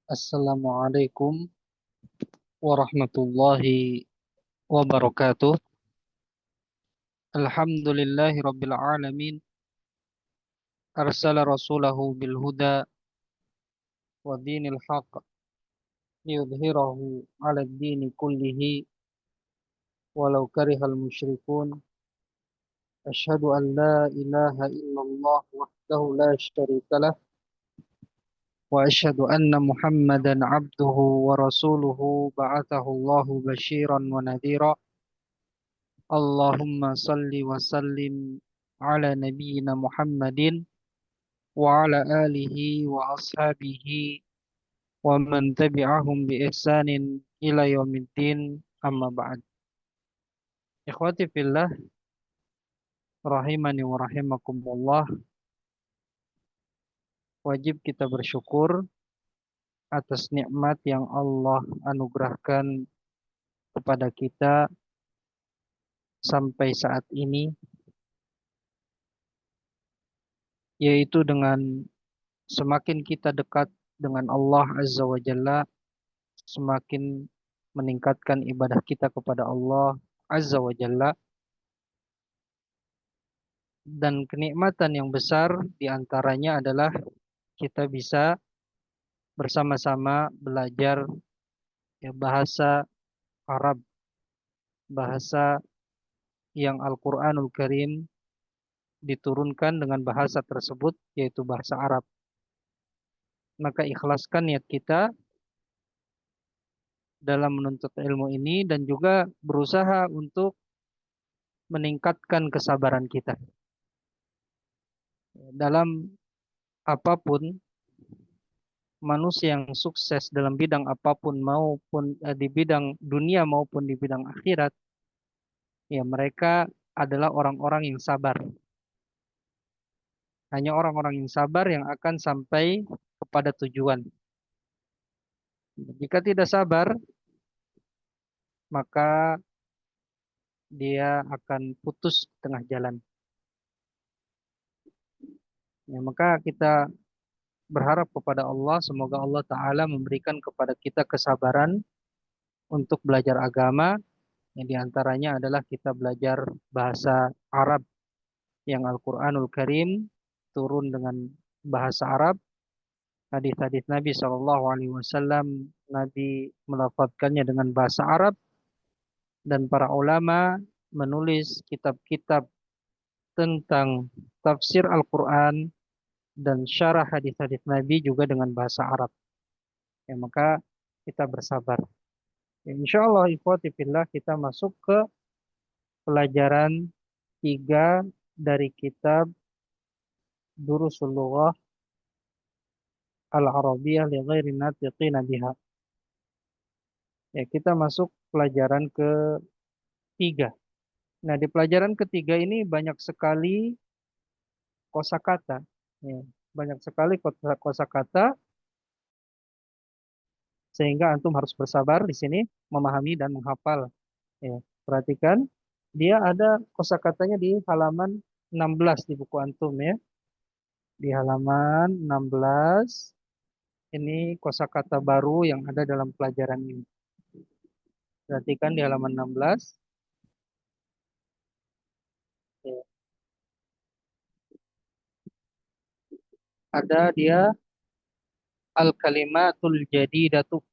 Assalamualaikum warahmatullahi wabarakatuh. Alhamdulillahi rabbil alamin. Arsala rasulahu bil huda wa dinil haq liyudhhirahu 'ala ad-dini kullihi walau karihal musyrikun. Asyhadu an la ilaha illallah wahdahu la syarikalah wa asyhadu anna Muhammadan 'abduhu wa rasuluhu ba'athahu Allahu basyiran wa nadhira. Allahumma salli wa sallim ala nabiyyina Muhammadin wa ala alihi wa ashabihi wa man tabi'ahum bi ihsanin ila yaumiddin, amma ba'd. Ikhwati fillah, rahimani wa rahimakumullah. Wajib kita bersyukur atas nikmat yang Allah anugerahkan kepada kita sampai saat ini, yaitu dengan semakin kita dekat dengan Allah Azza wa Jalla, semakin meningkatkan ibadah kita kepada Allah Azza wa Jalla. Dan kenikmatan yang besar diantaranya adalah kita bisa bersama-sama belajar bahasa Arab, bahasa yang Al-Quranul Karim diturunkan dengan bahasa tersebut, yaitu bahasa Arab. Maka ikhlaskan niat kita dalam menuntut ilmu ini dan juga berusaha untuk meningkatkan kesabaran kita dalam apapun. Manusia yang sukses dalam bidang apapun, maupun di bidang dunia maupun di bidang akhirat, ya mereka adalah orang-orang yang sabar. Hanya orang-orang yang sabar yang akan sampai kepada tujuan. Jika tidak sabar, maka dia akan putus tengah jalan. Ya, maka kita berharap kepada Allah, semoga Allah Ta'ala memberikan kepada kita kesabaran untuk belajar agama, yang diantaranya adalah kita belajar bahasa Arab, yang Al-Quranul Karim turun dengan bahasa Arab. Hadis-hadis Nabi Shallallahu Alaihi Wasallam, Nabi melafadzkannya dengan bahasa Arab, dan para ulama menulis kitab-kitab tentang tafsir Al-Quran dan syarah hadis-hadis Nabi juga dengan bahasa Arab. Ya, maka kita bersabar. Ya, insya Allah ikhwati fillah, kita masuk ke pelajaran 3 dari kitab Durusul Lughah Al-Arabiyah li ghairi natiqina biha. Ya, kita masuk pelajaran ketiga. Nah, di pelajaran ketiga ini banyak sekali kosakata. Ya, banyak sekali kosakata, sehingga antum harus bersabar di sini memahami dan menghafal. Ya, perhatikan, dia ada kosakatanya di halaman 16 di buku antum ya. Di halaman 16 ini kosakata baru yang ada dalam pelajaran ini. Perhatikan di halaman 16. Ya, ada dia al-kalimatul jadidatu.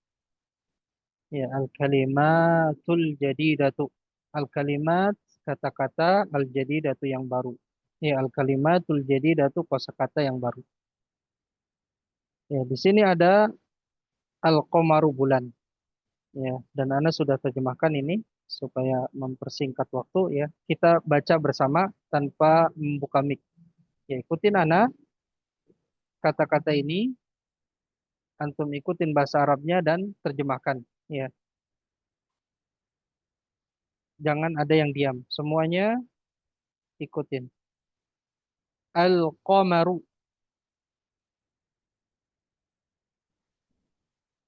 Ya, al-kalimatul jadidatu. Al-kalimat, kata-kata, al-jadidatu yang baru. Ya, al-kalimatul jadidatu, kosakata yang baru. Ya, di sini ada al-qamaru, bulan. Ya, dan Anda sudah terjemahkan ini supaya mempersingkat waktu ya. Kita baca bersama tanpa membuka mic. Ya, ikutin Ana kata-kata ini, antum ikutin bahasa Arabnya dan terjemahkan. Ya, jangan ada yang diam. Semuanya ikutin. Al-qamaru,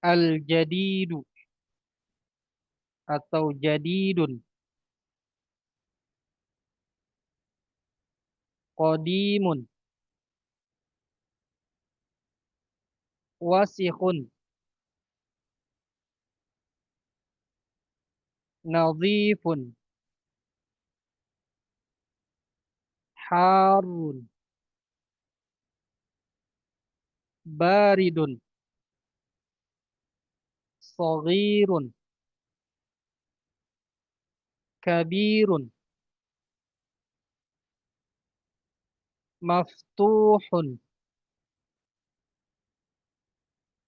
al-jadidu atau jadidun, qadimun, wasikhun, nadhifun, harun, baridun, saghirun, kabirun, maftuhun,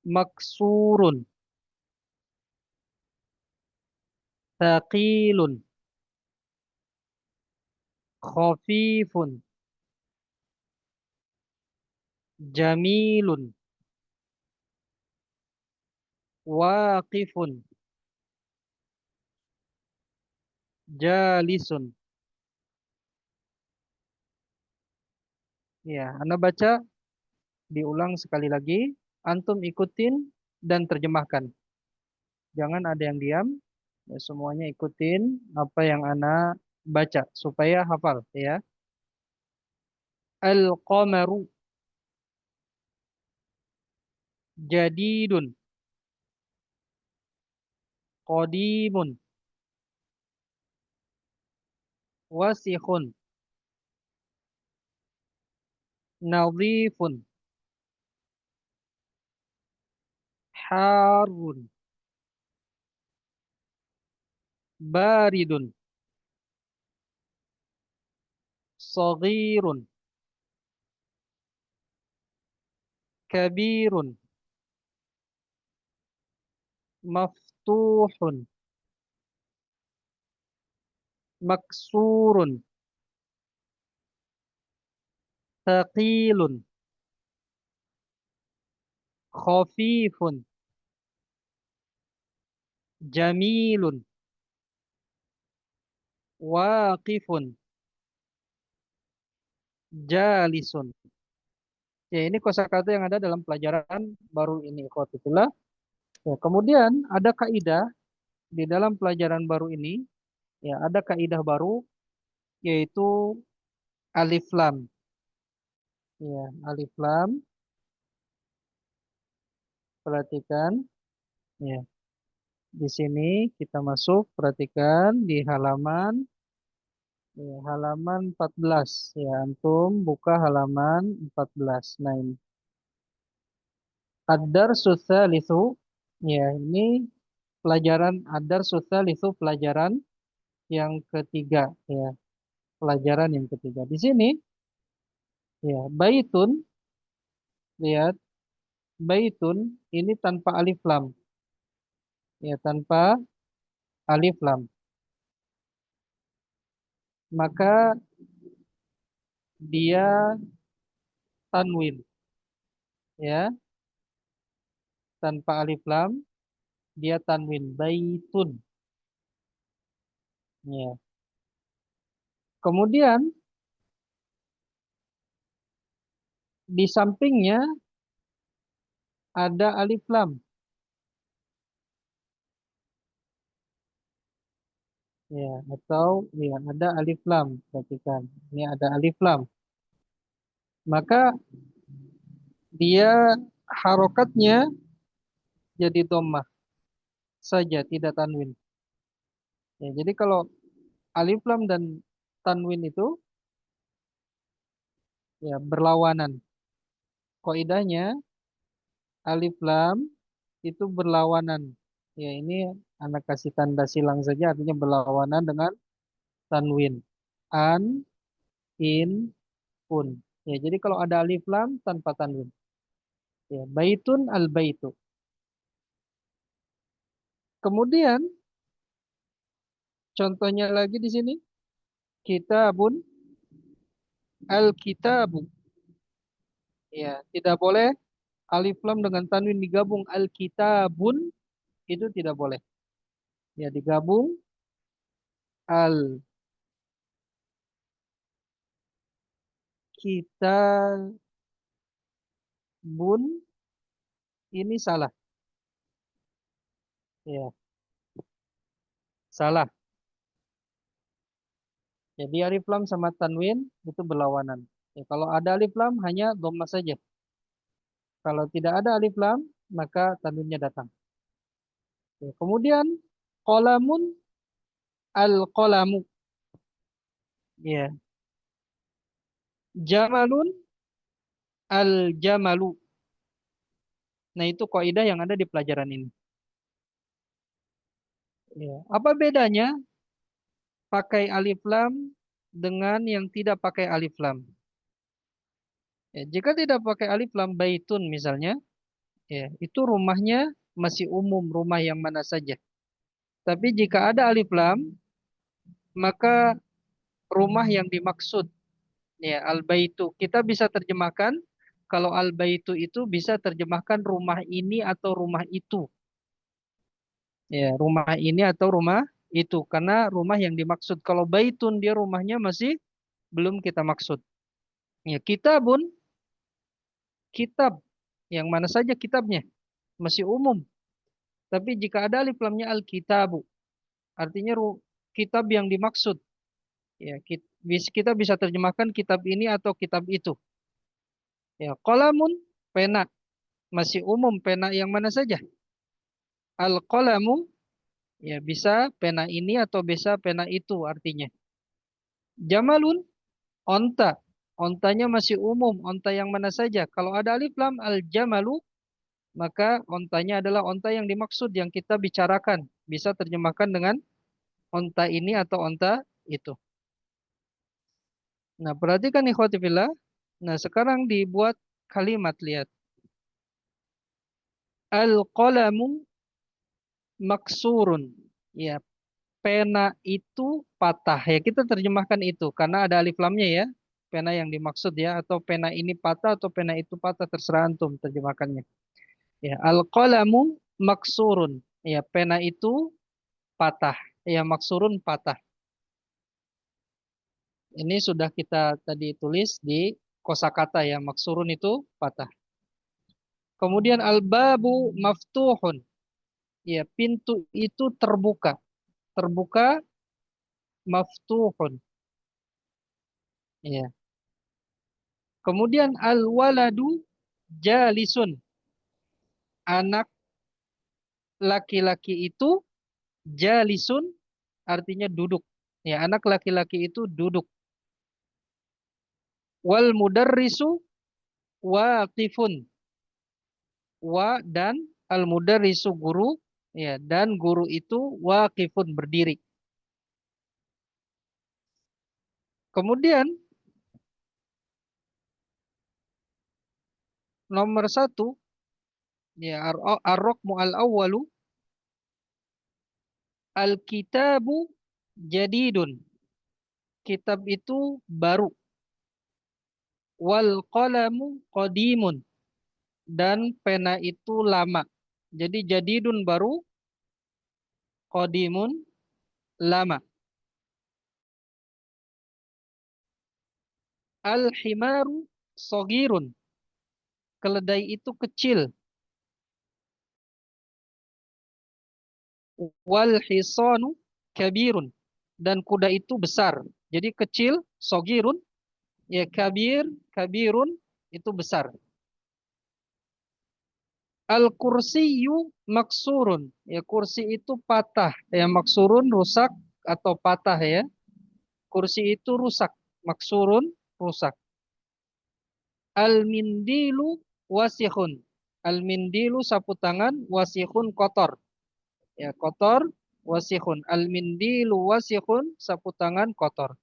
maksurun, thaqilun, khafifun, jamilun, waqifun, jalisun. Ya, Anda baca, diulang sekali lagi, antum ikutin dan terjemahkan. Jangan ada yang diam, ya, semuanya ikutin apa yang Ana baca supaya hafal ya. Al-qamaru jadidun qadimun wasikhun nadhifun harun baridun saghirun kabirun maftuhun maksurun thaqilun khafifun jamilun waqifun jalisun. Ya, ini kosakata yang ada dalam pelajaran baru ini, ikhwatullah. Ya, kemudian ada kaidah di dalam pelajaran baru ini, ya, ada kaidah baru yaitu alif lam. Ya, alif lam, perhatikan. Ya, di sini kita masuk, perhatikan di halaman, ya, halaman 14. Ya, antum buka halaman 14. Nah, ini ad-darsu tsalitsu. Ya, ini pelajaran ad-darsu tsalitsu, pelajaran yang ketiga, ya, pelajaran yang ketiga. Di sini, ya, baitun, lihat, baitun ini tanpa alif lam, ya, tanpa alif lam. Maka dia tanwin, ya, tanpa alif lam, dia tanwin baitun, ya. Kemudian di sampingnya ada alif lam, ya, atau ya ada alif lam, perhatikan. Ini ada alif lam. Maka dia harokatnya jadi dhammah saja, tidak tanwin. Ya, jadi kalau alif lam dan tanwin itu ya berlawanan. Kaidahnya alif lam itu berlawanan. Ya, ini anak kasih tanda silang saja, artinya berlawanan dengan tanwin. An, in, un. Ya, jadi kalau ada alif lam tanpa tanwin. Ya, baitun al baitu. Kemudian contohnya lagi di sini, kitabun al kitabu. Ya, tidak boleh alif lam dengan tanwin digabung, al kitabun itu tidak boleh. Ya, digabung al kitabun, ini salah. Ya, salah. Jadi alif lam sama tanwin itu berlawanan. Ya, kalau ada alif lam hanya dhamma saja. Kalau tidak ada alif lam maka tanwinnya datang. Ya, kemudian qalamun Al-qalamu. Ya. Jamalun, al-jamalu. Nah, itu kaidah yang ada di pelajaran ini. Ya. Apa bedanya pakai alif lam dengan yang tidak pakai alif lam? Ya, jika tidak pakai alif lam baitun misalnya, ya, itu rumahnya masih umum, rumah yang mana saja. Tapi jika ada alif lam, maka rumah yang dimaksud, ya, al-baitu. Kita bisa terjemahkan, kalau al-baitu itu bisa terjemahkan rumah ini atau rumah itu. Ya, rumah ini atau rumah itu. Karena rumah yang dimaksud. Kalau baitun dia rumahnya masih belum kita maksud. Ya, kitabun, kitab. Yang mana saja kitabnya. Masih umum. Tapi jika ada alif lamnya al-kitabu. Artinya kitab yang dimaksud. Ya, kita bisa terjemahkan kitab ini atau kitab itu. Ya, qalamun, pena. Masih umum, pena yang mana saja. Al-qalamu, ya bisa pena ini atau bisa pena itu artinya. Jamalun, onta. Ontanya masih umum, onta yang mana saja. Kalau ada alif lam al-jamalu, maka ontanya adalah onta yang dimaksud, yang kita bicarakan. Bisa terjemahkan dengan onta ini atau onta itu. Nah, perhatikan ikhwati fillah. Nah, sekarang dibuat kalimat, lihat. Al-qalamu maksurun. Ya, pena itu patah. Ya, kita terjemahkan itu karena ada alif lamnya ya. Pena yang dimaksud ya, atau pena ini patah atau pena itu patah, terserah antum terjemahkannya. Ya, al-qalamu maksurun. Ya, pena itu patah. Ya, maksurun patah. Ini sudah kita tadi tulis di kosakata ya, maksurun itu patah. Kemudian al-babu maftuhun. Ya, pintu itu terbuka. Terbuka maftuhun. Ya. Kemudian al-waladu jalisun. Anak laki-laki itu jalisun artinya duduk. Ya, anak laki-laki itu duduk. Wal mudarrisu waqifun. Wa dan al mudarrisu guru, ya, dan guru itu waqifun berdiri. Kemudian nomor satu, ya, ar-raqmu al-awwalu al-kitabu jadidun. Kitab itu baru. Wal qalamu qadimun. Dan pena itu lama. Jadi jadidun baru, qadimun lama. Al-himaru sogirun. Keledai itu kecil. Wal hisanu kabirun. Dan kuda itu besar. Jadi kecil, sogirun. Ya, kabirun itu besar. Al-kursiyu maksurun. Ya, kursi itu patah. Ya, maksurun rusak atau patah ya. Kursi itu rusak. Maksurun rusak. Al-mindilu wasihun. Al-mindilu sapu tangan, wasihun kotor. Ya, kotor, wasihun. Al-mindilu wasihun, sapu tangan kotor.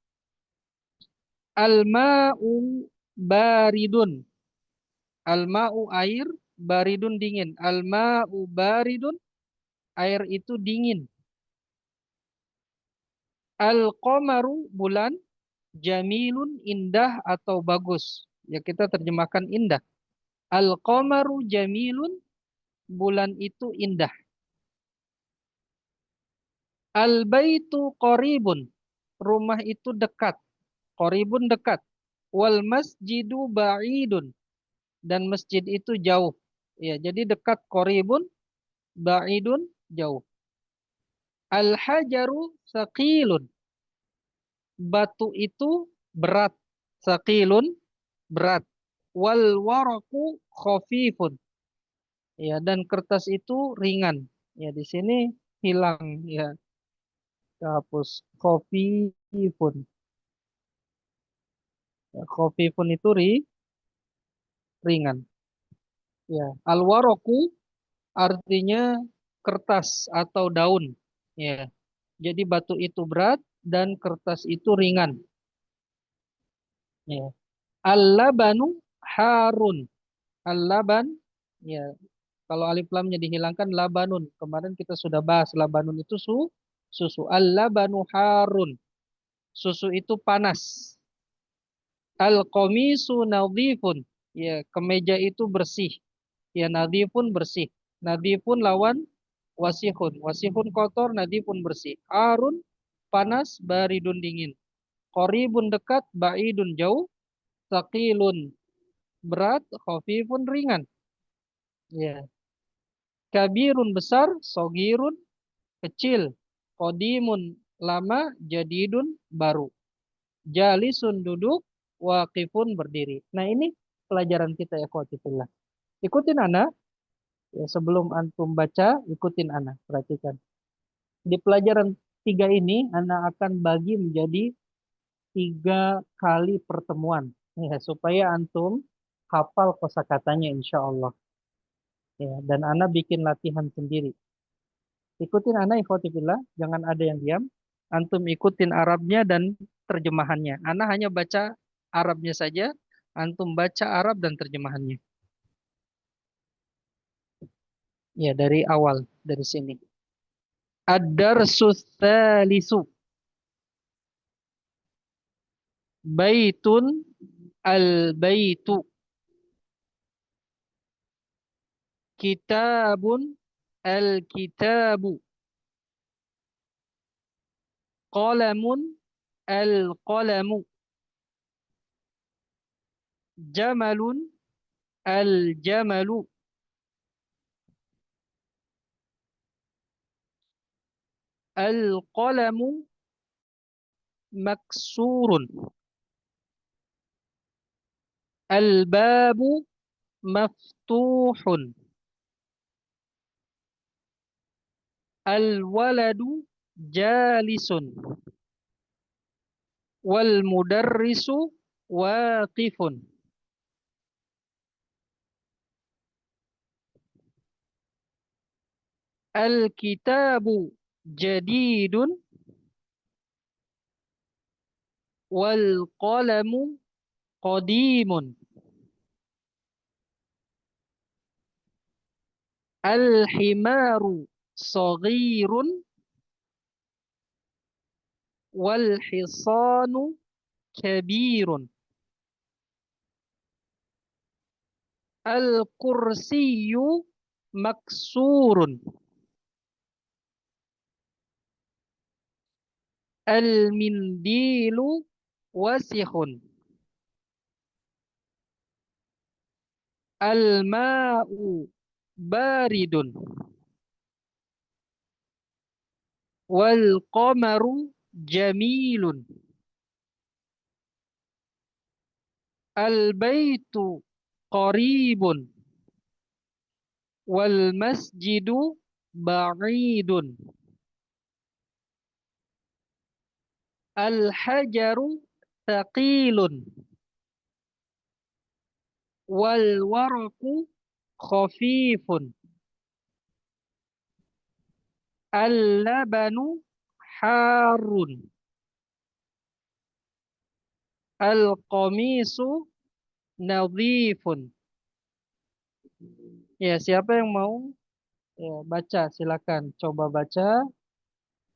Al-ma'u baridun. Al-ma'u air, baridun dingin. Al-ma'u baridun, air itu dingin. Al-qamaru bulan, jamilun indah atau bagus. Ya, kita terjemahkan indah. Al-qamaru jamilun, bulan itu indah. Al-baitu qaribun. Rumah itu dekat. Qaribun dekat. Wal masjidu ba'idun. Dan masjid itu jauh. Ya, jadi dekat qaribun, ba'idun jauh. Al-hajaru saqilun. Batu itu berat. Saqilun berat. Wal waraku khafifun. Ya, dan kertas itu ringan. Ya, di sini hilang ya. Kita hapus khafifun. Ya, khafifun itu ringan. Ya, alwaroku artinya kertas atau daun. Ya, jadi batu itu berat dan kertas itu ringan. Ya. Al-labanu harun. Al-laban, ya, kalau alif lamnya dihilangkan labanun. Kemarin kita sudah bahas labanun itu susu. Al-labanu harun. Susu itu panas. Al-qamisu nadhifun. Ya, kemeja itu bersih. Ya, nadhifun bersih. Nadhifun lawan wasihun. Wasihun kotor, nadhifun bersih. Harun panas, baridun dingin. Qoribun dekat, ba'idun jauh. Saqilun berat, khafifun ringan. Ya. Kabirun besar, sogirun kecil. Qadimun lama, jadidun baru. Jalisun duduk, waqifun berdiri. Nah, ini pelajaran kita ya khotifillah. Ikutin Ana, ya, sebelum antum baca, ikutin Ana, perhatikan. Di pelajaran tiga ini, Ana akan bagi menjadi tiga kali pertemuan, ya, supaya antum hafal kosakatanya insya Allah. Ya, dan Ana bikin latihan sendiri. Ikutin Ana ikhwatifillah, jangan ada yang diam. Antum ikutin Arabnya dan terjemahannya. Ana hanya baca Arabnya saja, antum baca Arab dan terjemahannya. Ya, dari awal, dari sini. Ad-darsus tsalisu. Baitun al-baitu. Kitabun al-kitabu. Qalamun al-qalamu. Jamalun al-jamalu. Al-qalamu maksurun. Al-babu maftuhun. Al-waladu jalisun. Wal mudarrisu waqifun. Al-kitabu jadidun. Wal qalamu qadimun. Al-himaru saghirun. Wal hisanu kabirun. Al-kursiyu maksurun. Al-mindilu wasihun. Al-ma'u baridun. Wal qamaru jamilun. Al-baitu qaribun. Wal masjidu ba'idun. Al-hajaru thaqilun. Wal waraku khafifun. Al-labanu harun. Al-qamisu nadhifun. Ya, siapa yang mau ya, baca silakan coba baca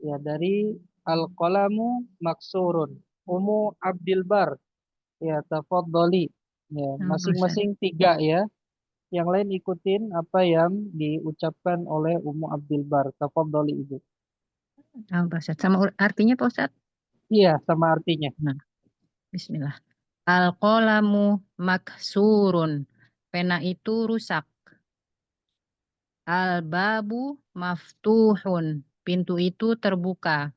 ya dari Al-Qalamu Maksurun. Umu Abdil Bar, ya tafadholi. Ya, Nah, Ustaz. masing-masing tiga ya. Yang lain ikutin apa yang diucapkan oleh Umu Abdil Bar. Tafadholi Ibu. Nah, Pak Ustaz. Sama artinya Pak Ustaz? Iya, sama artinya. Nah, bismillah. Al-qalamu maksurun. Pena itu rusak. Al-babu maftuhun. Pintu itu terbuka.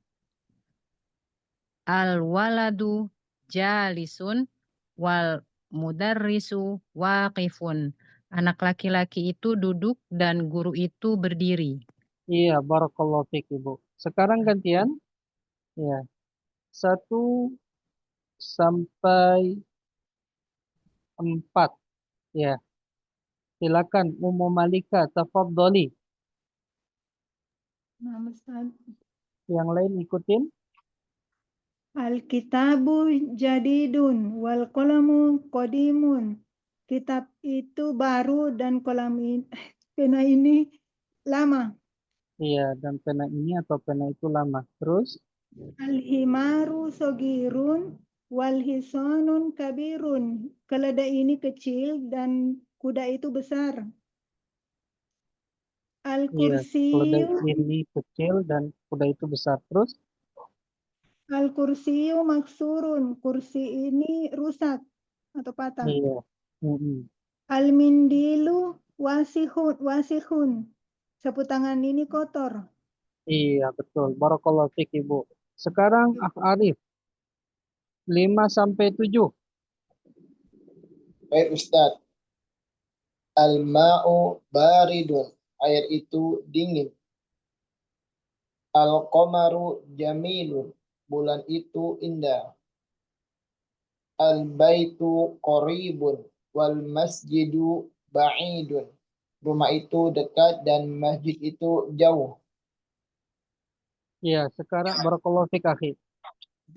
Al-waladu jalisun. Wal mudarrisu waqifun. Anak laki-laki itu duduk dan guru itu berdiri. Iya, barakallahu fiik Ibu. Sekarang gantian Ya, 1 sampai 4. Ya, silakan Ummu Malika, tafadhali. Nah, Ustaz. Yang lain ikutin. Al-kitabu jadidun wal qalamu qadimun. Kitab itu baru dan pena ini lama. Iya, dan pena ini atau pena itu lama. Terus, Al-himaru sogirun wal hisonun kabirun. Keledai ini kecil dan kuda itu besar. iya, keledai Al-kursiyu ini kecil dan kuda itu besar. Terus, al-kursiyu maksurun. Kursi ini rusak atau patah. iya. Mm-mm. Al-mindilu wasihun. Sapu tangan ini kotor. Iya, betul. Barakallahu fiik, Ibu. Sekarang, Arif, 5 sampai 7. Baik Ustadz, al-ma'u baridun, air itu dingin. Al-qamaru jamilun, bulan itu indah. Al-baitu qaribun, wal masjidu ba'idun. Rumah itu dekat dan masjid itu jauh. Iya, sekarang barakallahu fiik, akhi.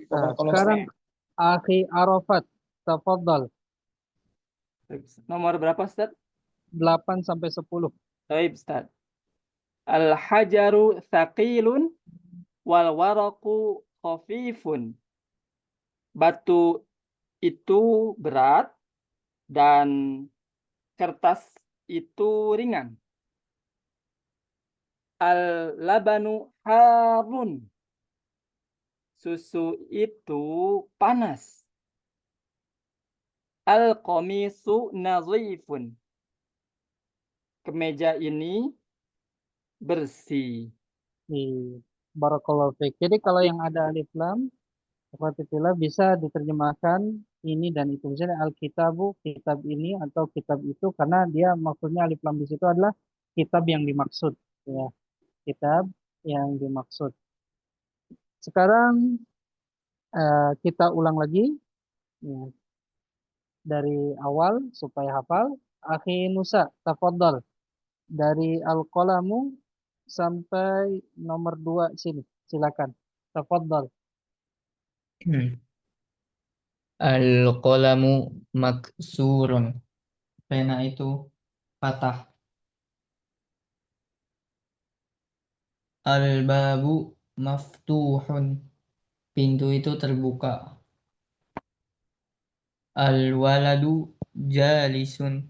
Nah, Kalau sekarang akhi Arafat, tafadhal. Nomor berapa, Ustaz? 8 sampai 10. Baik, Ustaz. Al-hajaru thaqilun wal waraku khafifun. Batu itu berat dan kertas itu ringan. Al-labanu harun. Susu itu panas. Al-qamisu nazifun. Kemeja ini bersih. Iya, barakallahu fiik. Jadi kalau yang ada alif lam, Alhamdulillah bisa diterjemahkan ini dan itu. Misalnya Alkitabu, kitab ini atau kitab itu, karena dia maksudnya alif lam di situ adalah kitab yang dimaksud. Ya, kitab yang dimaksud. Sekarang kita ulang lagi ya, dari awal supaya hafal. Akhi Nusa, tafadhal. Dari Al-Qalamu sampai nomor 2 sini. Silakan. Tafadhal. Al-qalamu maksurun. Pena itu patah. Al-babu maftuhun. Pintu itu terbuka. Al-waladu jalisun.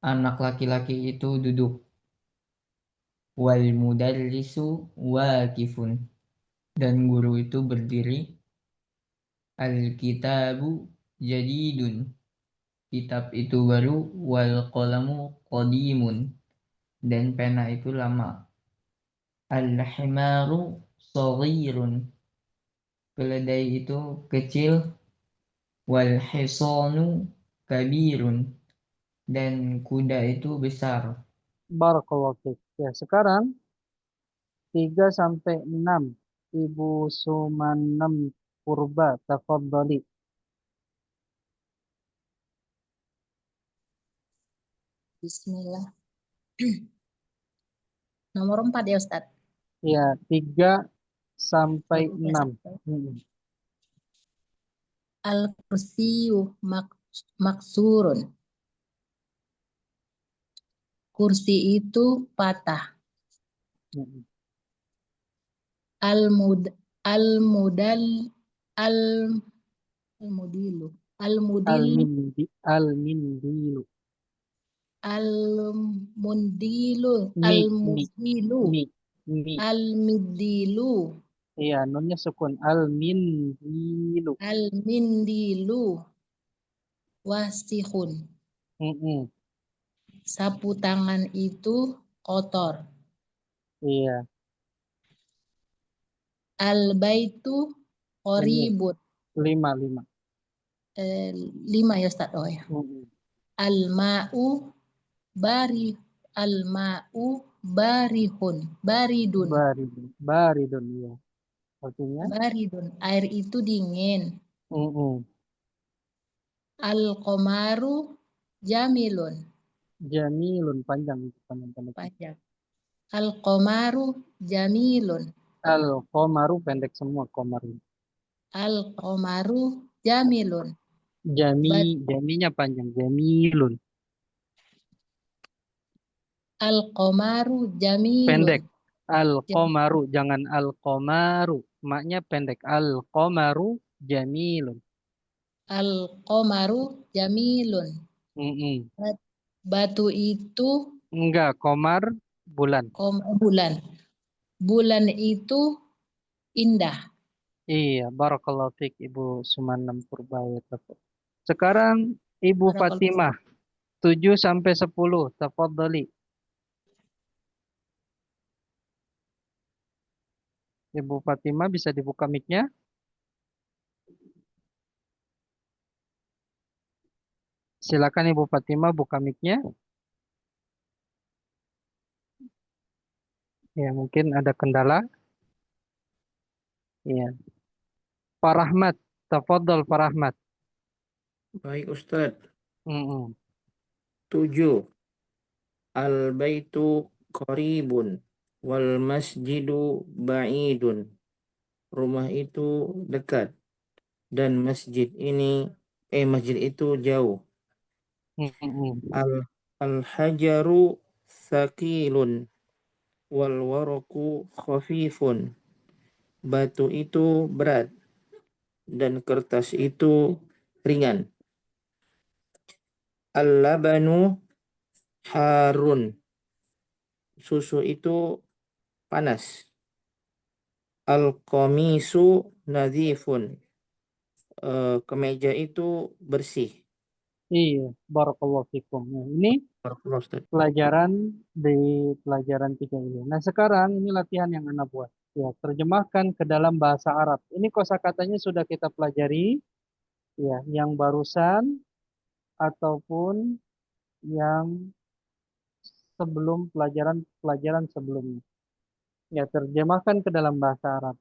Anak laki-laki itu duduk. Wal mudarrisu waqifun. Dan guru itu berdiri. Al-kitabu jadidun. Kitab itu baru. Wal qalamu qadimun. Dan pena itu lama. Al-himaru saghirun. Keledai itu kecil. Wal hisanu kabirun. Dan kuda itu besar. Barakallahu fiik. Ya, sekarang 3 sampai 6. Ibu Sumanem Purba, tafadhali. Bismillah. Nomor 4 ya Ustadz. Ya, 3 sampai 6. Al-kursiyu maksurun. Kursi itu patah. Al-mudilu. Al-mundilu. Al-mindilu. Mi. Al-midilu. Iya, nunnya sukun. Al-mindilu. Al-mindilu wasihun. Sapu tangan itu kotor. Iya. Al-baitu qaribun. 5. 5 ya Ustaz. Oh ya. Al-ma'u barihun. Baridun. Baridun, ya. Artinya, baridun. Air itu dingin. mm-mm. Al-qamaru jamilun. Jamilun panjang itu pendek. Panjang. Al-qamaru jamilun. Al-qamaru pendek semua qamaru. Al-qamaru jamilun. Jaminya panjang. Jamilun. Al-qamaru jamilun. Pendek. Al-qamaru, jangan al-qamaru. Maknya pendek. Al-qamaru jamilun. Al-qamaru jamilun. Mm-mm. Batu itu Enggak, qamar bulan. bulan. Bulan itu indah. Iya, barakallahu fiik Ibu Sumanam Purbaya. Sekarang Ibu Barakallahu. Fatimah 7 sampai 10. Tafadhali. Ibu Fatimah bisa dibuka mic-nya? Silakan Ibu Fatimah buka mic-nya. Ya, mungkin ada kendala. Iya. Pak Rahmat, tafadhol Pak Rahmat. Baik Ustadz. Mm-mm. 7. Al-baitu qaribun wal masjidu ba'idun. Rumah itu dekat dan masjid itu jauh. Mm-mm. Al-hajaru thaqilun wal waraku khafifun. Batu itu berat dan kertas itu ringan. Al-labanu harun. Susu itu panas. Al-qamisu nadhifun. Kemeja itu bersih. Iya, barakallahu fikum. Nah, ini Barakallahu Ustaz. pelajaran di pelajaran 3 ini. Nah, sekarang ini latihan yang Anda buat. Ya, terjemahkan ke dalam bahasa Arab. Ini kosakatanya sudah kita pelajari, ya, yang barusan ataupun yang sebelum pelajaran sebelumnya. Ya, terjemahkan ke dalam bahasa Arab.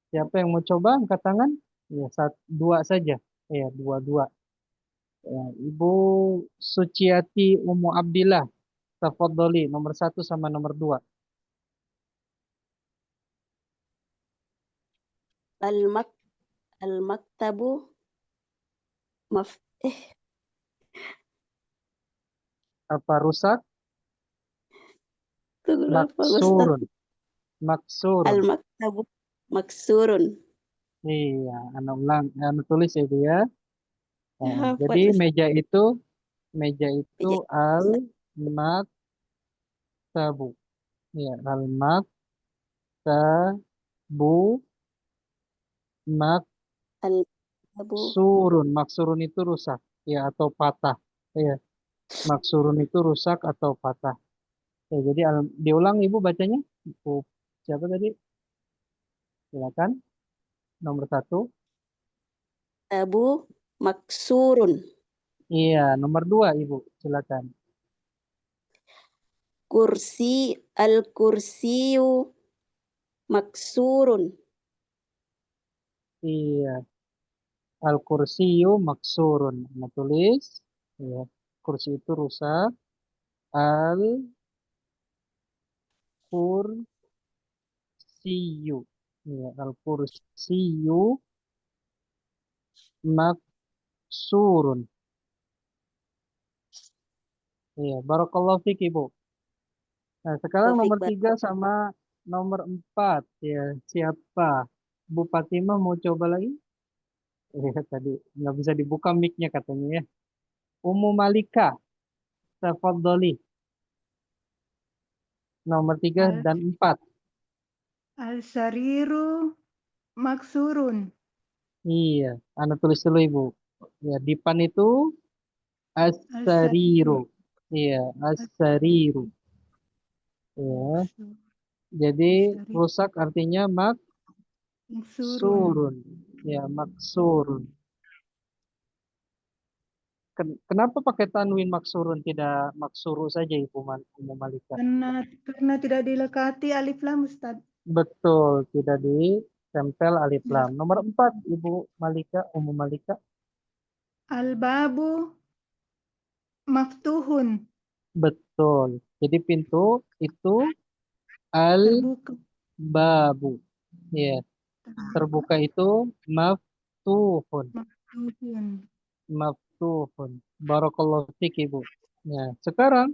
Siapa yang mau coba angkat tangan? Ya, dua saja. Ya, dua. Ya, Ibu Suciati Ummu Abdillah, tafadholi nomor 1 sama nomor 2. Al-maktabu maf Apa rusak? tunggu apa Ustaz? Maksurun. Maksurun. Al-maktabu maksurun. Iya, anu ulang, anu tulis ya Bu ya. Nah, Hafal, jadi Ustaz. meja itu Meja. al-maktabu. Ya, al-maktabu Al-maktabu Maksurun itu rusak ya atau patah. Ya, maksurun itu rusak atau patah. Ya, jadi diulang Ibu bacanya. Ibu siapa tadi? Silakan. Nomor 1. tabu maksurun. Iya, nomor 2 Ibu. Silakan. Al-kursiyu maksurun. Iya. Al-kursiyu maksurun. Nah, tulis. Ya, kursi itu rusak. Al-kursiyu. Ya, al-kursiyu maksurun. Iya, barakallahu fiik Ibu. Nah, sekarang Taufik nomor Bar. 3 sama nomor 4 ya. Siapa? Bu Fatimah mau coba lagi? Iya, tadi nggak bisa dibuka mic-nya katanya ya. Ummu Malika, tafadholi. Nomor 3 Al- dan 4. Al-sariru maksurun. Iya, Anda tulis dulu Ibu. Ya, dipan itu as-sariru. Iya, as-sariru. Ya, jadi As-sariru. rusak artinya Maksurun. maksurun. Ya, maksurun. Kenapa pakai tanwin maksurun tidak maksuru saja Ibu Malika? Karena tidak dilekati alif lam Ustaz. Betul, tidak Tempel alif lam. Nomor 4, Ibu Malika, Ummu Malika. Al-babu maftuhun. Betul. Jadi pintu itu Terbuka. al-babu. Ya, terbuka itu maftuhun. Maftuhun. Maftuhun. Barakallahu fiik, Ibu. Ya, sekarang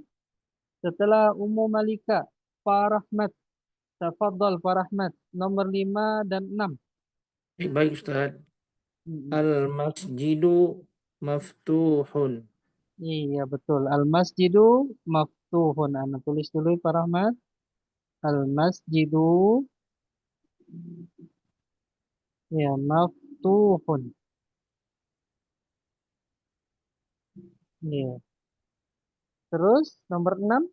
setelah Ummu Malika, Pak Rahmat, tafadhal Pak Rahmat, nomor 5 dan 6. Baik Ustaz. Mm-mm. Al-masjidu maftuhun. Iya betul. Al-masjidu maftuhun. Anda tulis dulu Pak Rahmat. Al-masjidu ya maftuhun. Iya. Terus nomor 6.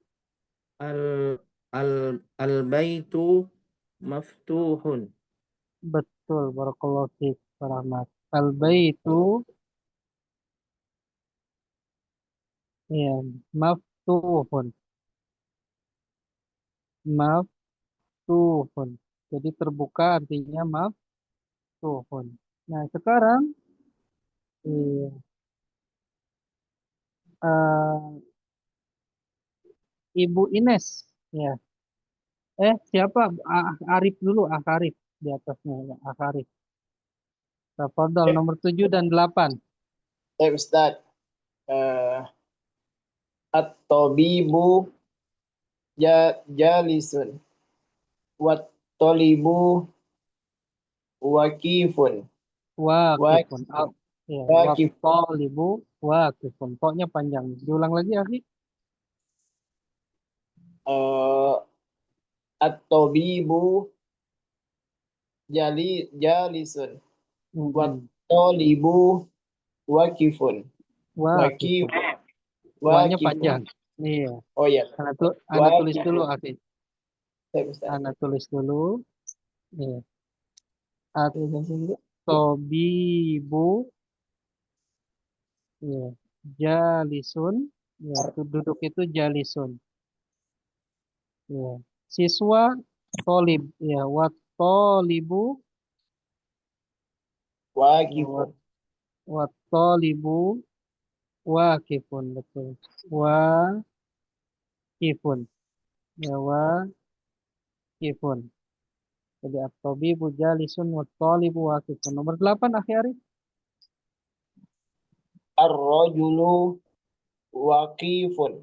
Al al-baitu maftuhun. Betul. Barakallahu fiik Pak Rahmat. Al-baitu ya maftuhun. Maftuhun. Jadi terbuka artinya maftuhun. Nah, sekarang iya, Ibu Ines ya. Siapa? Arif dulu, Arif di atasnya ya, Arif. Tafadhal nomor 7 dan 8. Baik Ustaz. At-tabibu jalisun. Wat-tolibu wakifun. Waqifun. Ya, Wakif. wattalibu waqifun. Pokoknya panjang. Diulang lagi, Arif. At-tabibu jalisun. Mm-mm. Wat-tolibu wakifun. Waqifun. Wanya Wakifun. panjang. Iya. Oh ya. Anda tulis Wakifun. dulu, Arif. Baik Ustaz. Anda tulis dulu. Iya. At-tabibu. At-tabibu ya, jalisun. Ya, duduk itu jalisun. Ya. Siswa tolib. Ya, wat tolibu. Ya, Wakifun. wat tolibu wakifun. Betul. Wakifun. Ya, wakifun. Jadi at-tabibu jalisun wat tolibu wakifun. Nomor 8, Akhi Arif. Ar-rajulu wakifun.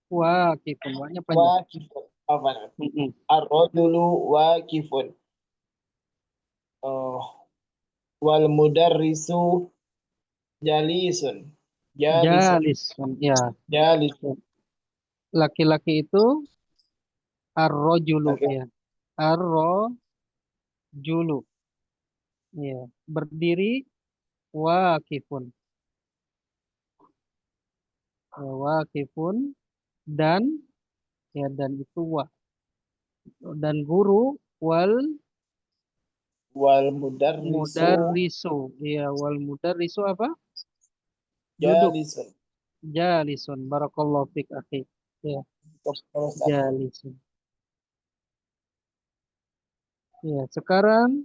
Wakifun. Waknya panjang. Wakifun. Apa namanya? Mm-mm. Ar-rajulu wakifun. Wal mudarrisu jalisun. Jalisun. Jalisun. Ya. Jalisun. Laki-laki itu ar-rajulu Oke. ya. Ar-rajulu. Ya. Berdiri wakifun. Ya, wakifun dan ya dan itu wa. Dan guru wal Wal mudarrisu mudarrisu. Ya, wal mudarrisu apa? Duduk. jalisun. Jalisun. Barakallahu fiik, akhi. Ya, jalisun. Ya, sekarang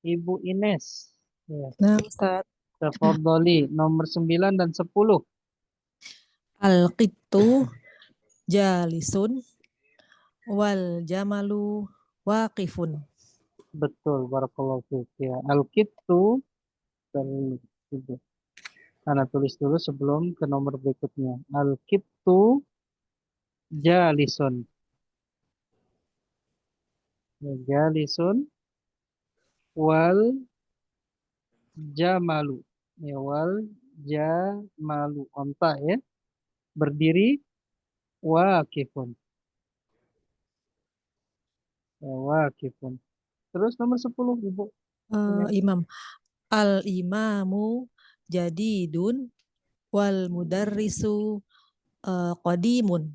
Ibu Ines. Ya, Nah, Ustaz. tafadhali nomor 9 dan 10. Al-qittu jalisun wal jamalu waqifun. Betul, barakallahu fiik. Ya, al-kittu dan itu. Anda tulis dulu sebelum ke nomor berikutnya. Al-kittu jalisun. Ya, jalisun wal jamalu. Ya, wal jamalu. Onta ya. Berdiri wakifun. Ya, wakifun. Terus nomor 10, Ibu. Imam. Al-imamu jadidun wal mudarrisu qadimun.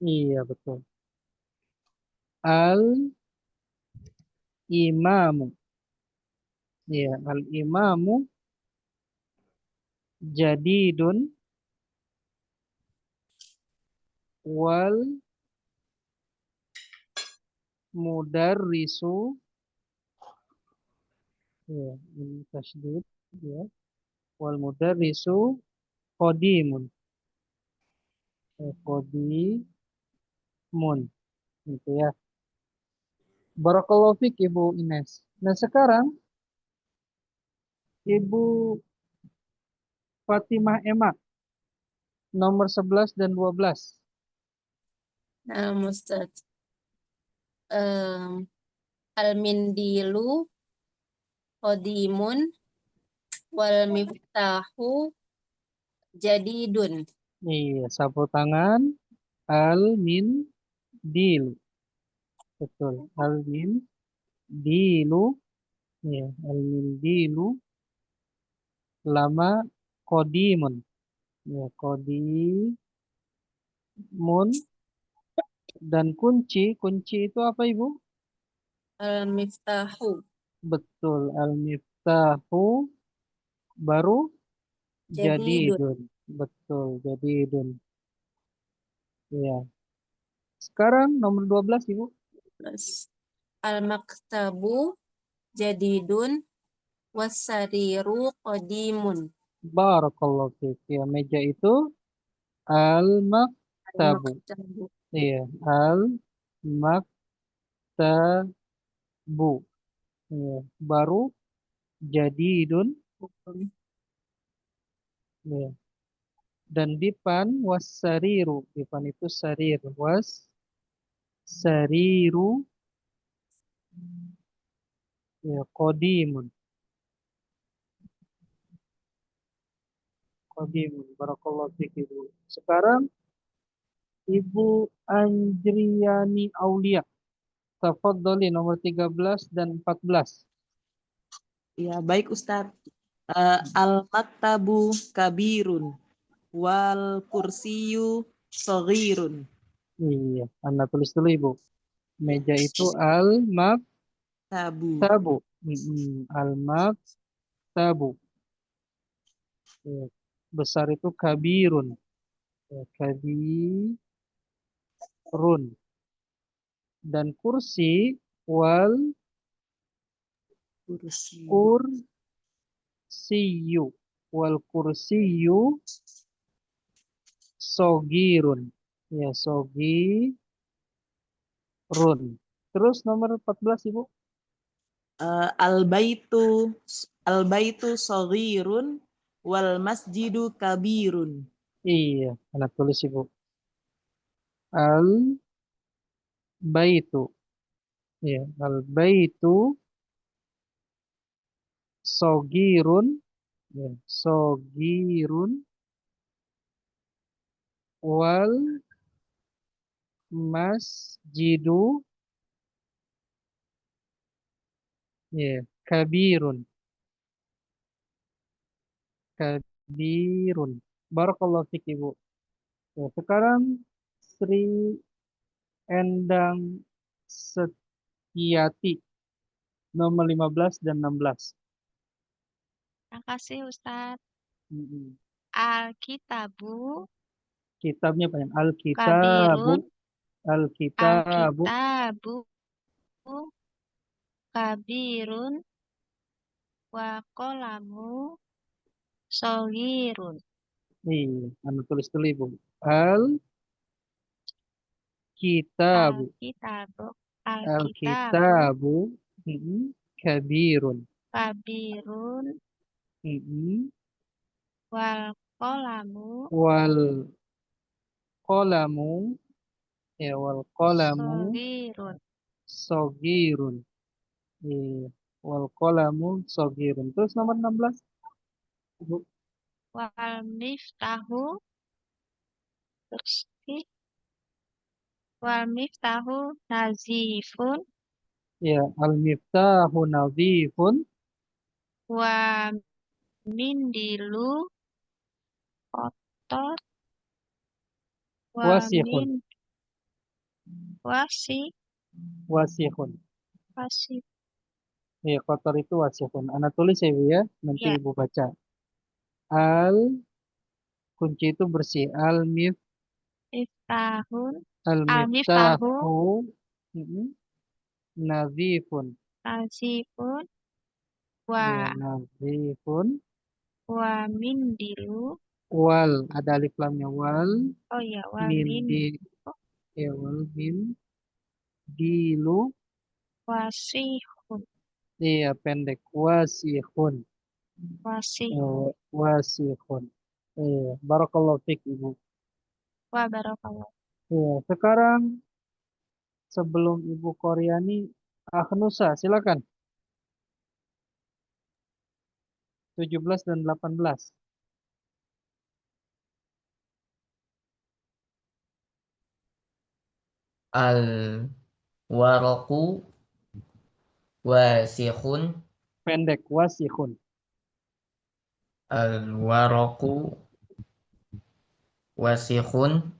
Iya, betul. Al-imamu. Ya, al-imamu jadidun wal mudarrisu Ya, ini tasydid ya. Wal mudarrisu qadimun. Qadimun gitu ya. Barakallahu fiik Ibu Ines. Nah, sekarang Ibu Fatimah Emma nomor 11 dan 12. Nah, Ustaz. Al-mindilu qadimun wal miftahu jadidun. Iya, sapu tangan al-min dilu. Betul. Al-min dilu. Ya, al-min dilu lama qadimun. Ya, qadimun dan kunci. Kunci itu apa Ibu? Al-miftahu Betul. Al-miftahu baru jadidun. jadidun. Betul, jadidun. Ya. Sekarang nomor 12 Ibu. Al-maktabu jadidun wasariru qadimun. Barakallahu fiik. Ya, meja itu al-maktabu. Al-maktabu Iya, al-maktabu. Iya, baru jadidun. Iya. Dan dipan was-sariru. Dipan itu sarir. Was-sariru. Ya, qadimun. Qadimun. Barakallahu fiik Ibu. Sekarang Ibu Anjriani Aulia. Tafadhali nomor 13 dan 14. Ya, baik Ustadz. Al-maktabu kabirun wal kursiyu saghirun. Iya, Anda tulis dulu Ibu. Meja itu al-maktabu. Tabu. Al-maktabu. Ya, besar itu kabirun. Ya, kabirun. Dan kursi wal Kursi. kursiyu. Wal kursiyu sogirun. Ya, sogirun. Terus nomor 14 Ibu. Al-baitu saghirun wal masjidu kabirun. Iya, Anda tulis Ibu. Al-baitu. Ya, al-baitu sogirun. Ya, sogirun wal masjidu ya kabirun. Kabirun. Barakallahu fiik Ibu. Ya, sekarang Sri Endang Setiati nomor 15 dan 16. Terima kasih Ustadz. Mm-mm. Alkitabu Kitabnya apa yang kabirun. Alkitabu Alkitabu kabirun wa qalamu saghirun. iya, Anda tulis dulu Ibu. Alkitabu Alkitabu Alkitabu kabirun. kabirun wal qalamu Wal qalamu ya wal qalamu saghirun. sogirun. Iya, wal qalamu sogirun. Terus nomor 16 Ibu. Wal miftahu terus wal miftahu nazifun Ya, al-miftahu nadhifun wa mindilu kotor wa wasihun. min wasi Wasihun. wasi Ya, kotor itu wasihun. Anda tulis ya Ibu ya, nanti ya Ibu baca. Kunci itu bersih. miftahun Al-miftahu al-miftahu nadhifun. nazifun Ya, Wa nazifun. wa mindilu. Wal, ada alif lamnya wal. Oh ya, wa Min di, oh, ya wal min dilu. wasihun. Iya, pendek. Wasihun. Wasihun. Wasihun. Iya, barakallahu fik, Ibu. Wa barakallah. Iya, sekarang sebelum Ibu Koryani, Nusa, silakan. 17 dan 18. Al-waraqu wasikhun. Pendek, wasihun. Al-waraqu wasikhun.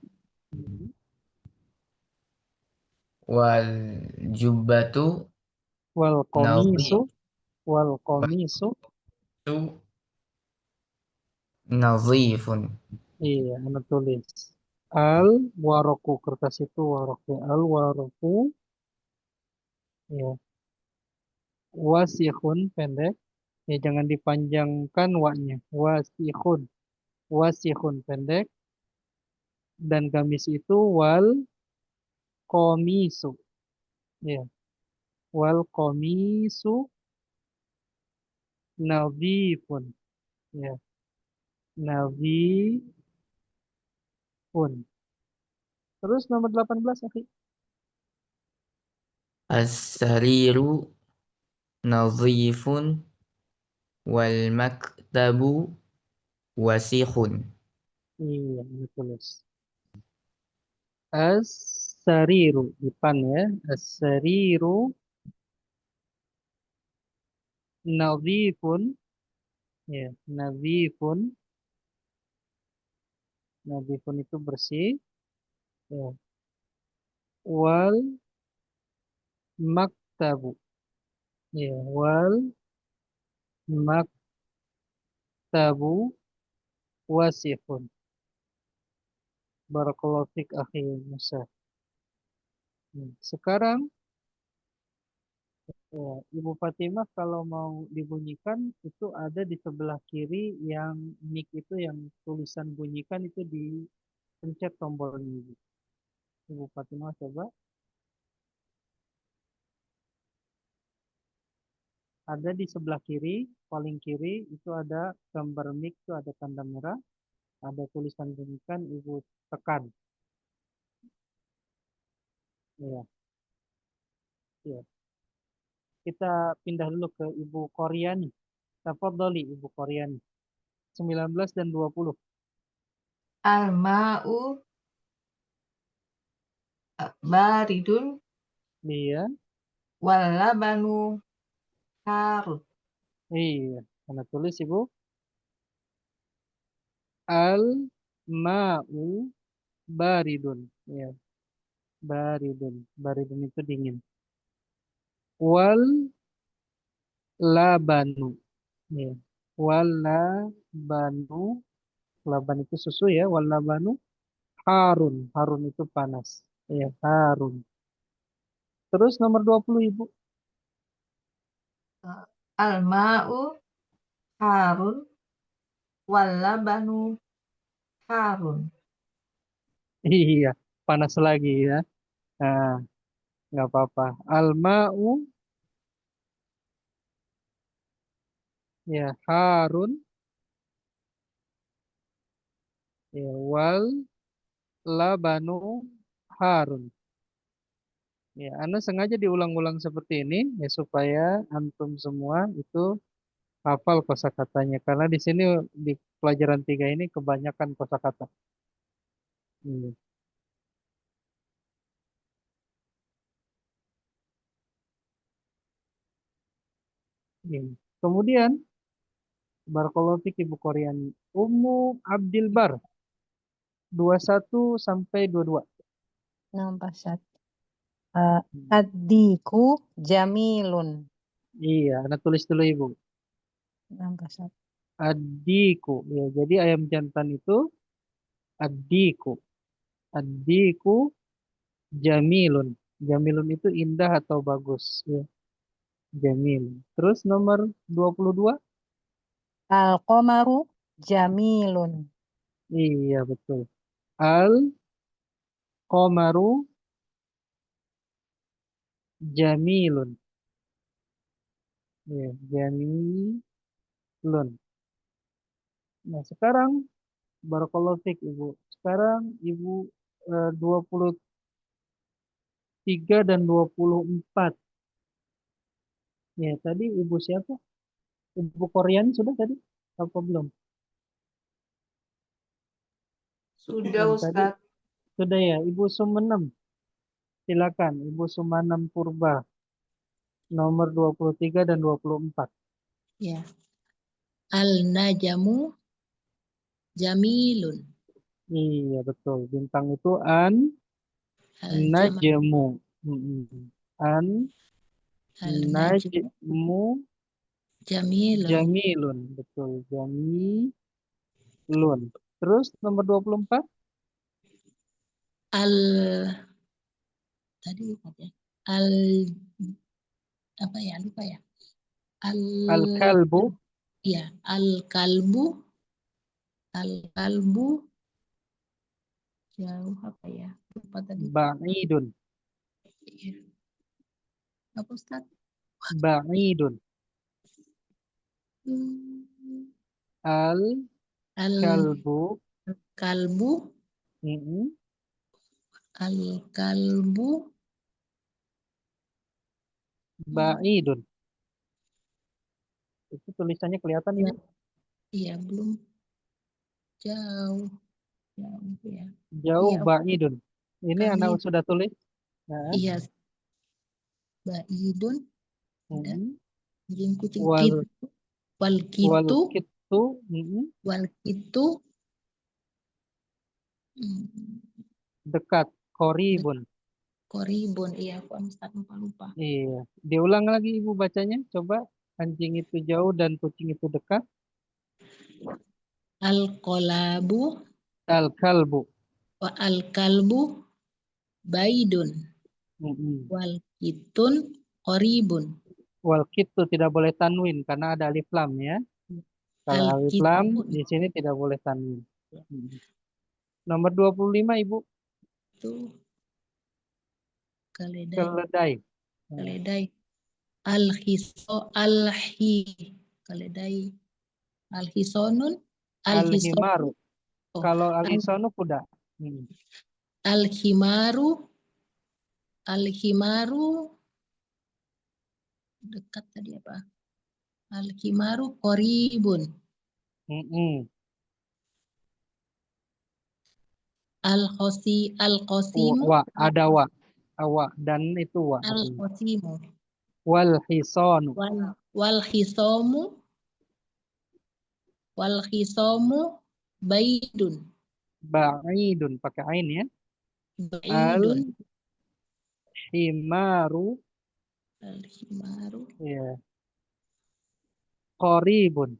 Wal jubbatu Wal komisu. nadhifu Wal komisu. nadhifun. Iya, Anda tulis. Al waroku, kertas itu waroku. Al waroku. Ya. Wasihun, pendek. Ya, jangan dipanjangkan waknya. Wasihun. Wasihun, pendek. Dan gamis itu wal komisu. Ya. Wal komisu nadhifun. Ya. Nadhifun. Terus nomor 18, akhi. As-sariru nadhifun wal maktabu wasikhun. Iya, ini tulis. As-sariru, depan ya. As-sariru nadhifun. Ya, nadhifun. Nadhifun itu bersih. Ya. Wal maktabu. Ya, wal maktabu wasihun. Barakallahu fik, akhi Musa. Ya, sekarang ya, Ibu Fatimah kalau mau dibunyikan itu ada di sebelah kiri yang mic itu yang tulisan bunyikan itu dipencet tombolnya. Ibu Fatimah coba. Ada di sebelah kiri, paling kiri itu ada gambar mic itu ada tanda merah, ada tulisan bunyikan, Ibu tekan. Ya, ya. Kita pindah dulu ke Ibu Koryani. Tafadhali Ibu Koryani. 19 dan 20. Al-ma'u baridun Iya. wal labanu harun. Iya, Anda tulis Ibu. Al-ma'u baridun. Ya, baridun. Baridun itu dingin. Wal labanu. Ya. Wal labanu. Laban itu susu ya. Wal labanu harun. Harun itu panas. Ya, harun. Terus nomor 20 Ibu. Al-ma'u harun wal labanu harun. Iya, panas lagi ya. Nah, nggak apa-apa. Al-ma'u ya harun ya wal labanu harun. Ya, Anda sengaja diulang-ulang seperti ini ya supaya antum semua itu hafal kosakatanya karena di sini di pelajaran 3 ini kebanyakan kosakata. Iya. Iya. Kemudian barakallahu fik Ibu Koryani. Ummu Abdil Bar 21 sampai 22. 61. Ad-diku jamilun. Iya, Anda tulis dulu Ibu. 61. Adiku. Ya, jadi ayam jantan itu adiku. Adiku jamilun. Jamilun itu indah atau bagus. Ya. Jamil. Terus nomor 22? Al-qamaru jamilun. Iya, betul. Al-qamaru jamilun. Ya, jamilun. Nah, sekarang barakallahu fiik, Ibu. Sekarang Ibu 23 dan 24. Ya, tadi Ibu siapa? Ibu Korean sudah tadi? Apa belum? Sudah Yang tadi Ustadz. sudah ya, Ibu Sumenem. Silakan, Ibu Sumanem Purba. Nomor 23 dan 24. Ya. Al-najamu jamilun. Iya, betul. Bintang itu Al-jama najmu. An al-najmu najmu jamilun. jamilun. Betul, jamilun. Terus nomor 24. Al tadi apa ya? Al apa ya? Lupa ya. Al Al-kalbu ya, al-kalbu jauh apa ya? Lupa tadi. ba'idun. Iya. Apa Ustaz? Ba'idun. Al-kalbu. Al-kalbu Mm-mm. al-kalbu Ba'idun. Itu tulisannya kelihatan, ya, Ibu? iya belum jauh ya. Jauh, Iya, ba'idun. Ini anak kami sudah tulis. Nah, iya baidun ada mm-mm. anjing kucing Wal kit wal wal kitu kitu. Mm-mm. wal kitu Dekat, koribun. koribun iya aku Ustaz lupa. Iya. Diulang lagi Ibu bacanya. Coba. Anjing itu jauh dan kucing itu dekat. Al-qalabu Al-kalbu. wa al-kalbu baidun Mm-mm. wal kitun koribun. Wal kitu tidak boleh tanwin karena ada alif lam ya. Kalau Al alif lam kitun di sini tidak boleh tanwin. Mm. Nomor 25 Ibu. itu keledai Keledai. keledai al-hiso al-hi keledai al-hisonun al-hisonu Al-himaru. Kalau al al-hisonu kuda. Mm. al-himaru al-himaru dekat tadi apa? Al-himaru koribun. Mm-mm. Al-qasimu Wa, ada wa. Awa dan itu wa. al-qasimu Wal hisonu. wal hisomu baidun Ba'idun pakai ain ya. baidun Al-himaru al-himaru ya. Qoribun.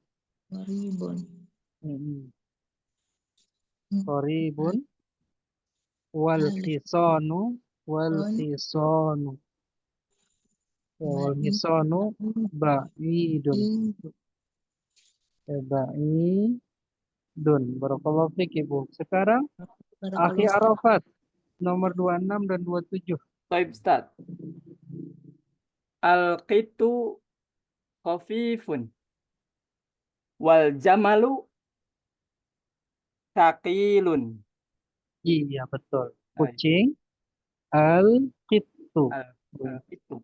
koribun. Qoribun. Wal hisonu. Wal hisonu. Ya, wal hisonu ba'idun. Ba'idun. Barakallahu fiik Ibu. Sekarang Akhi Arafat nomor 26 dan 27. Baik, Ustaz. Al-qitu khafifun wal jamalu thaqilun. Iya, betul. Kucing al-qittu. Al-qitu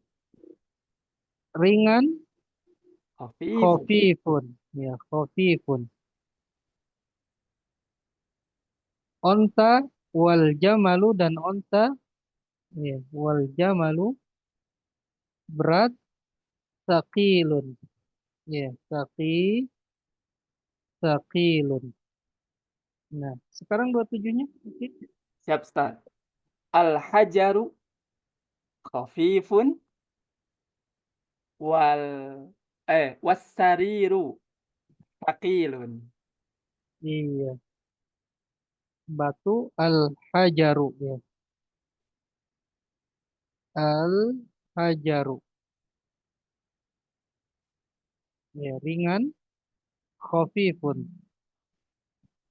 Ringan khafifun. khafifun. Ya, khafifun. Onta wal jamalu dan onta ya, wal jamalu berat saqilun. Ya, saqilun. Nah, sekarang 27-nya. Oke. Siap, Ustaz. Al-hajaru khafifun wassariru thaqilun. Iya. Batu al-hajaru ya. Al-hajaru. Ya, ringan. Khafifun.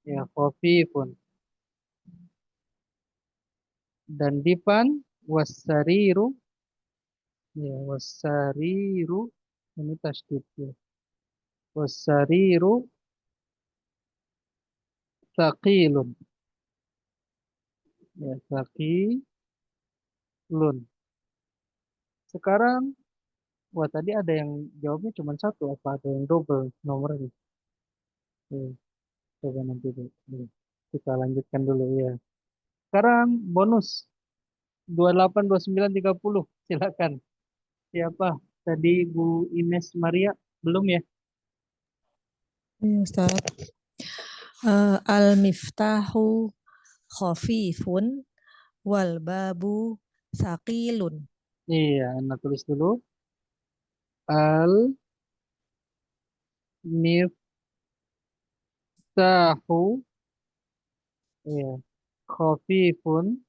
Ya, khafifun. Dan dipan wasariru. Ya, wasariru. Ini tasdid ya. Wasariru thaqilun. Ya, thaqilun. Sekarang, wah tadi ada yang jawabnya cuma satu, apa ada yang double nomornya? Ya, coba nanti dulu. Ya, kita lanjutkan dulu ya. Sekarang bonus 28, 29, 30. Silakan. Siapa? Tadi Bu Ines Maria belum ya? Ya, Ustaz. Al-miftahu khafifun wal babu saqilun. Iya, Anda tulis dulu. Al-miftahu ya, khafifun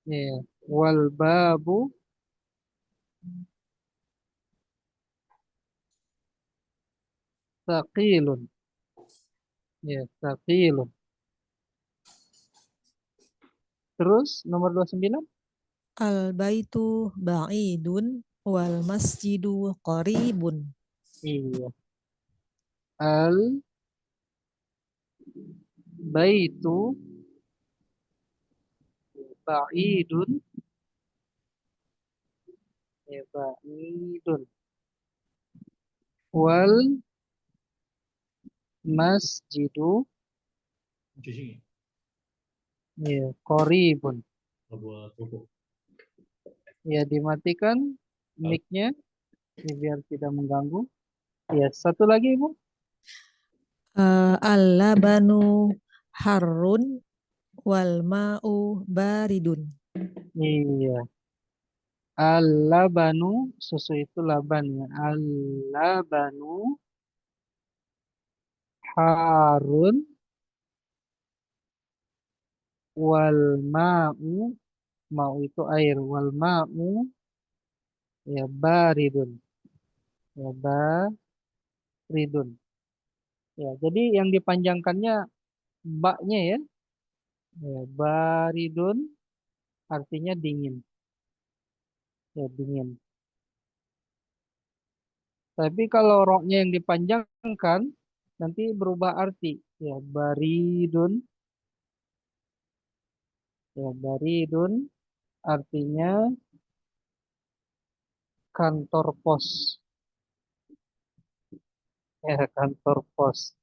ya, wal babu saqilun. Ya, saqilun. Terus nomor 29? Al-baitu ba'idun wal masjidu qaribun. Iya. Al-baitu ba'idun. Ya, ba'idun. Wal masjidu ya, qaribun. Ya, dimatikan mic-nya ya, biar tidak mengganggu. Ya, satu lagi Ibu. Al-labanu harrun wal ma'u baridun. Iya. Al-labanu, susu itu laban ya. Al-labanu harun wal ma'u, ma'u itu air, wal ma'u ya baridun. Ya baridun. Ya, jadi yang dipanjangkannya baknya ya. Ya, baridun artinya dingin. Ya, dingin. Tapi kalau roknya yang dipanjangkan nanti berubah arti. Ya, baridun. Ya, baridun artinya kantor pos. Ya, kantor pos.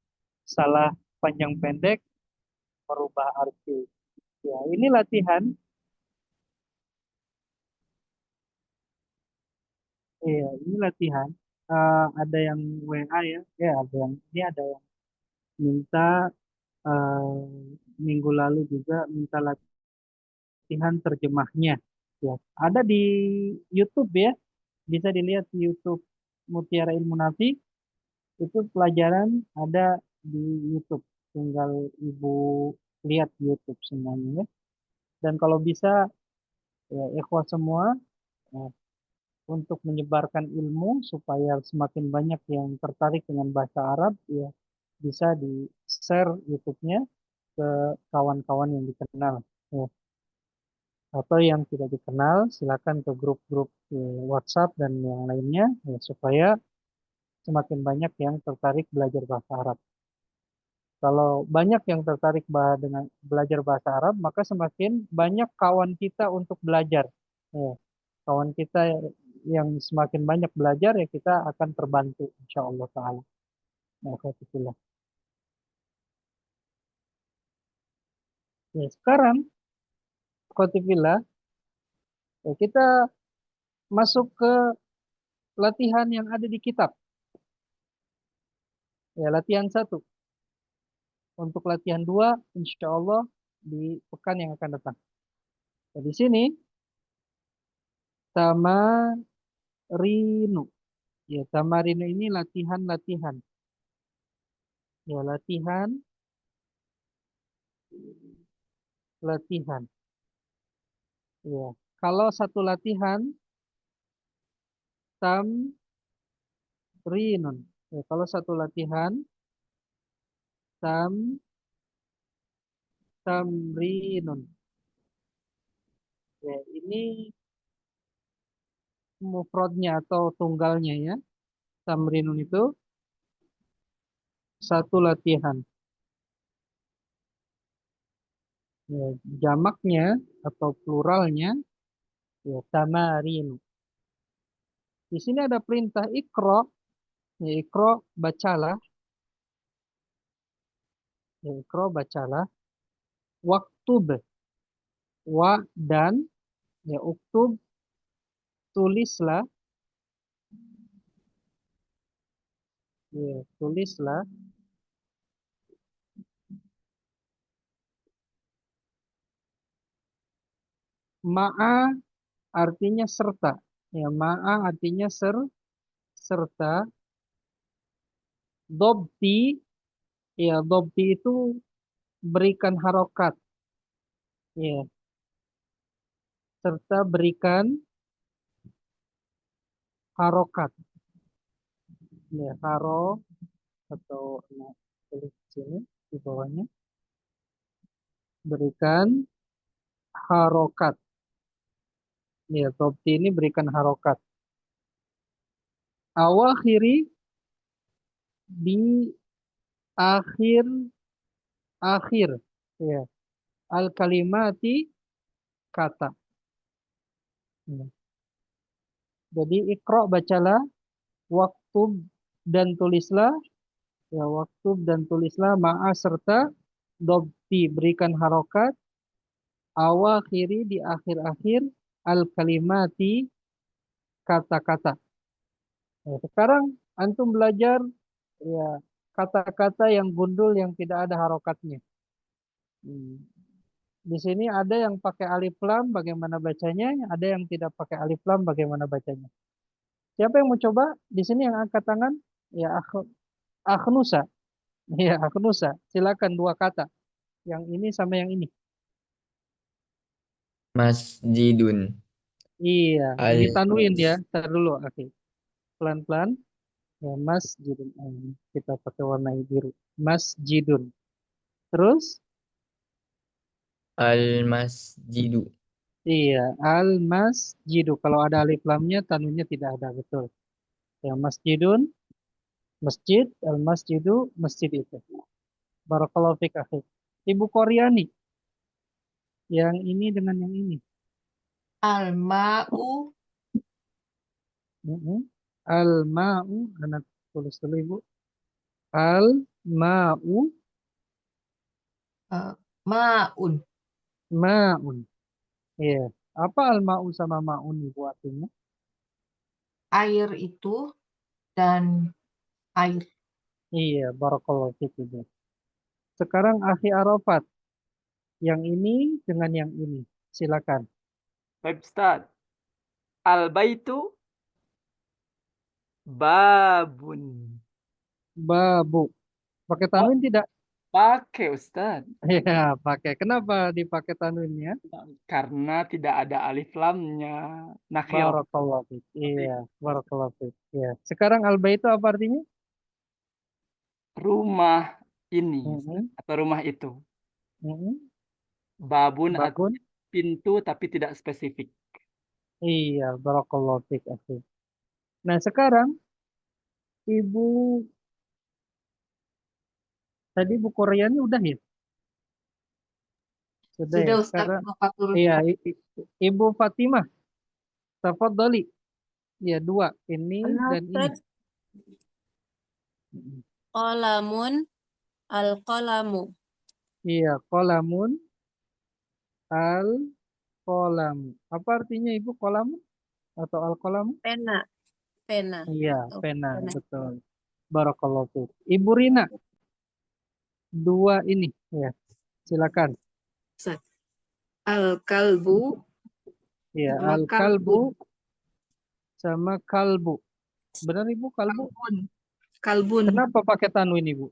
Salah panjang pendek merubah arti. Ya, ini latihan. Iya, ini latihan. Ada yang WA ya. Ya, ada yang ini ada yang minta minggu lalu juga minta latihan terjemahnya. Ya, ada di YouTube ya. Bisa dilihat di YouTube Mutiara Ilmu Nafi. Itu pelajaran ada di YouTube. Tinggal Ibu lihat di YouTube semuanya ya. Dan kalau bisa ya ikhwah semua ya, untuk menyebarkan ilmu supaya semakin banyak yang tertarik dengan bahasa Arab ya bisa di-share YouTube-nya ke kawan-kawan yang dikenal ya. Atau yang tidak dikenal silakan ke grup-grup WhatsApp dan yang lainnya ya, supaya semakin banyak yang tertarik belajar bahasa Arab. Kalau banyak yang tertarik dengan belajar bahasa Arab, maka semakin banyak kawan kita untuk belajar. Ya, kawan kita yang semakin banyak belajar ya kita akan terbantu insya Allah taala. Nah, itulah. Ya, sekarang khotifillah ya, kita masuk ke latihan yang ada di kitab. Ya, latihan 1. Untuk latihan 2 insya Allah di pekan yang akan datang. Ya, di sini tamarinu. Ya, tamarinu ini latihan-latihan. Ya, latihan. Ya, kalau satu latihan tamrinun. Ya, kalau satu latihan tamrinun. Ya, ini mufradnya atau tunggalnya ya. Tamrinun itu satu latihan. Ya, jamaknya atau pluralnya ya tamarin. Di sini ada perintah ikra, ya ikra bacalah, ya ikra bacalah, waktub wa dan ya uktub tulislah, ya tulislah, ma'a artinya serta, ya ma'a artinya serta, dobti, ya dobti itu berikan harokat, ya serta berikan harokat, ya haro atau nah, tulis di sini di bawahnya berikan harokat, ya dobti ini berikan harokat. Awakhiri di akhir ya al kalimati kata. Ya. Jadi ikra bacalah, waktub dan tulislah, ya waktub dan tulislah ma'a serta dobti berikan harokat, awakhiri di akhir-akhir al kalimati kata-kata. Ya, sekarang antum belajar ya kata-kata yang gundul yang tidak ada harokatnya. Di sini ada yang pakai alif lam, bagaimana bacanya? Ada yang tidak pakai alif lam, bagaimana bacanya? Siapa yang mau coba? Di sini yang angkat tangan, ya Akhnusa, ya Akhnusa. Silakan dua kata, yang ini sama yang ini. Masjidun. Iya, Al ini tanwin ya. Tar dulu, oke. Pelan-pelan. Ya, masjidun. Kita pakai warna biru. Masjidun. Terus? al masjidu. Iya, al-masjidu. Kalau ada alif lamnya, tanwinnya tidak ada, betul. Ya, masjidun, masjid, al-masjidu, masjid itu. Barakallahu fiik, akhi. Ibu Koryani, yang ini dengan yang ini. Al-ma'u Al-ma'u, anak tulis dulu Ibu. Al-ma'u, ma'un. ma'un. Iya. Apa al-ma'u sama ma'un Ibu artinya? Air itu dan air. Iya, barakallahu fiik Ibu. Sekarang akhi Arafat, yang ini dengan yang ini. Silakan. Baik Ustaz. Al-baitu babun. Babu. Pakai tanwin tidak? Pakai Ustaz. Iya, pakai. Kenapa dipakai tanwinnya? Karena tidak ada alif lamnya. Nakhil. Barakallahu fiik. Iya, barakallahu fiik. Iya. Sekarang al-bait itu apa artinya? Rumah ini atau rumah itu. Babun atau Babun. pintu tapi tidak spesifik. Iya, barakallahu fiik. Nah, sekarang Ibu tadi Bu Koryani udah ya? Sudah ya. Ustaz. Sekarang Fatul. iya, Ibu Fatimah. Tafadhali. Ya, dua. Ini dan ini. Qalamun, al-qalamu. Iya, qalamun, al-qalamu. Apa artinya Ibu qalamu atau al-qalamu? Pena. Pena. Iya, pena, betul. Barakallahu fiik. Ibu Rina. Dua ini, ya. Silakan. Al-kalbu. Ya, al-kalbu sama kalbu. Benar Ibu, kalbu? Kalbun. Kenapa pakai tanwin Ibu?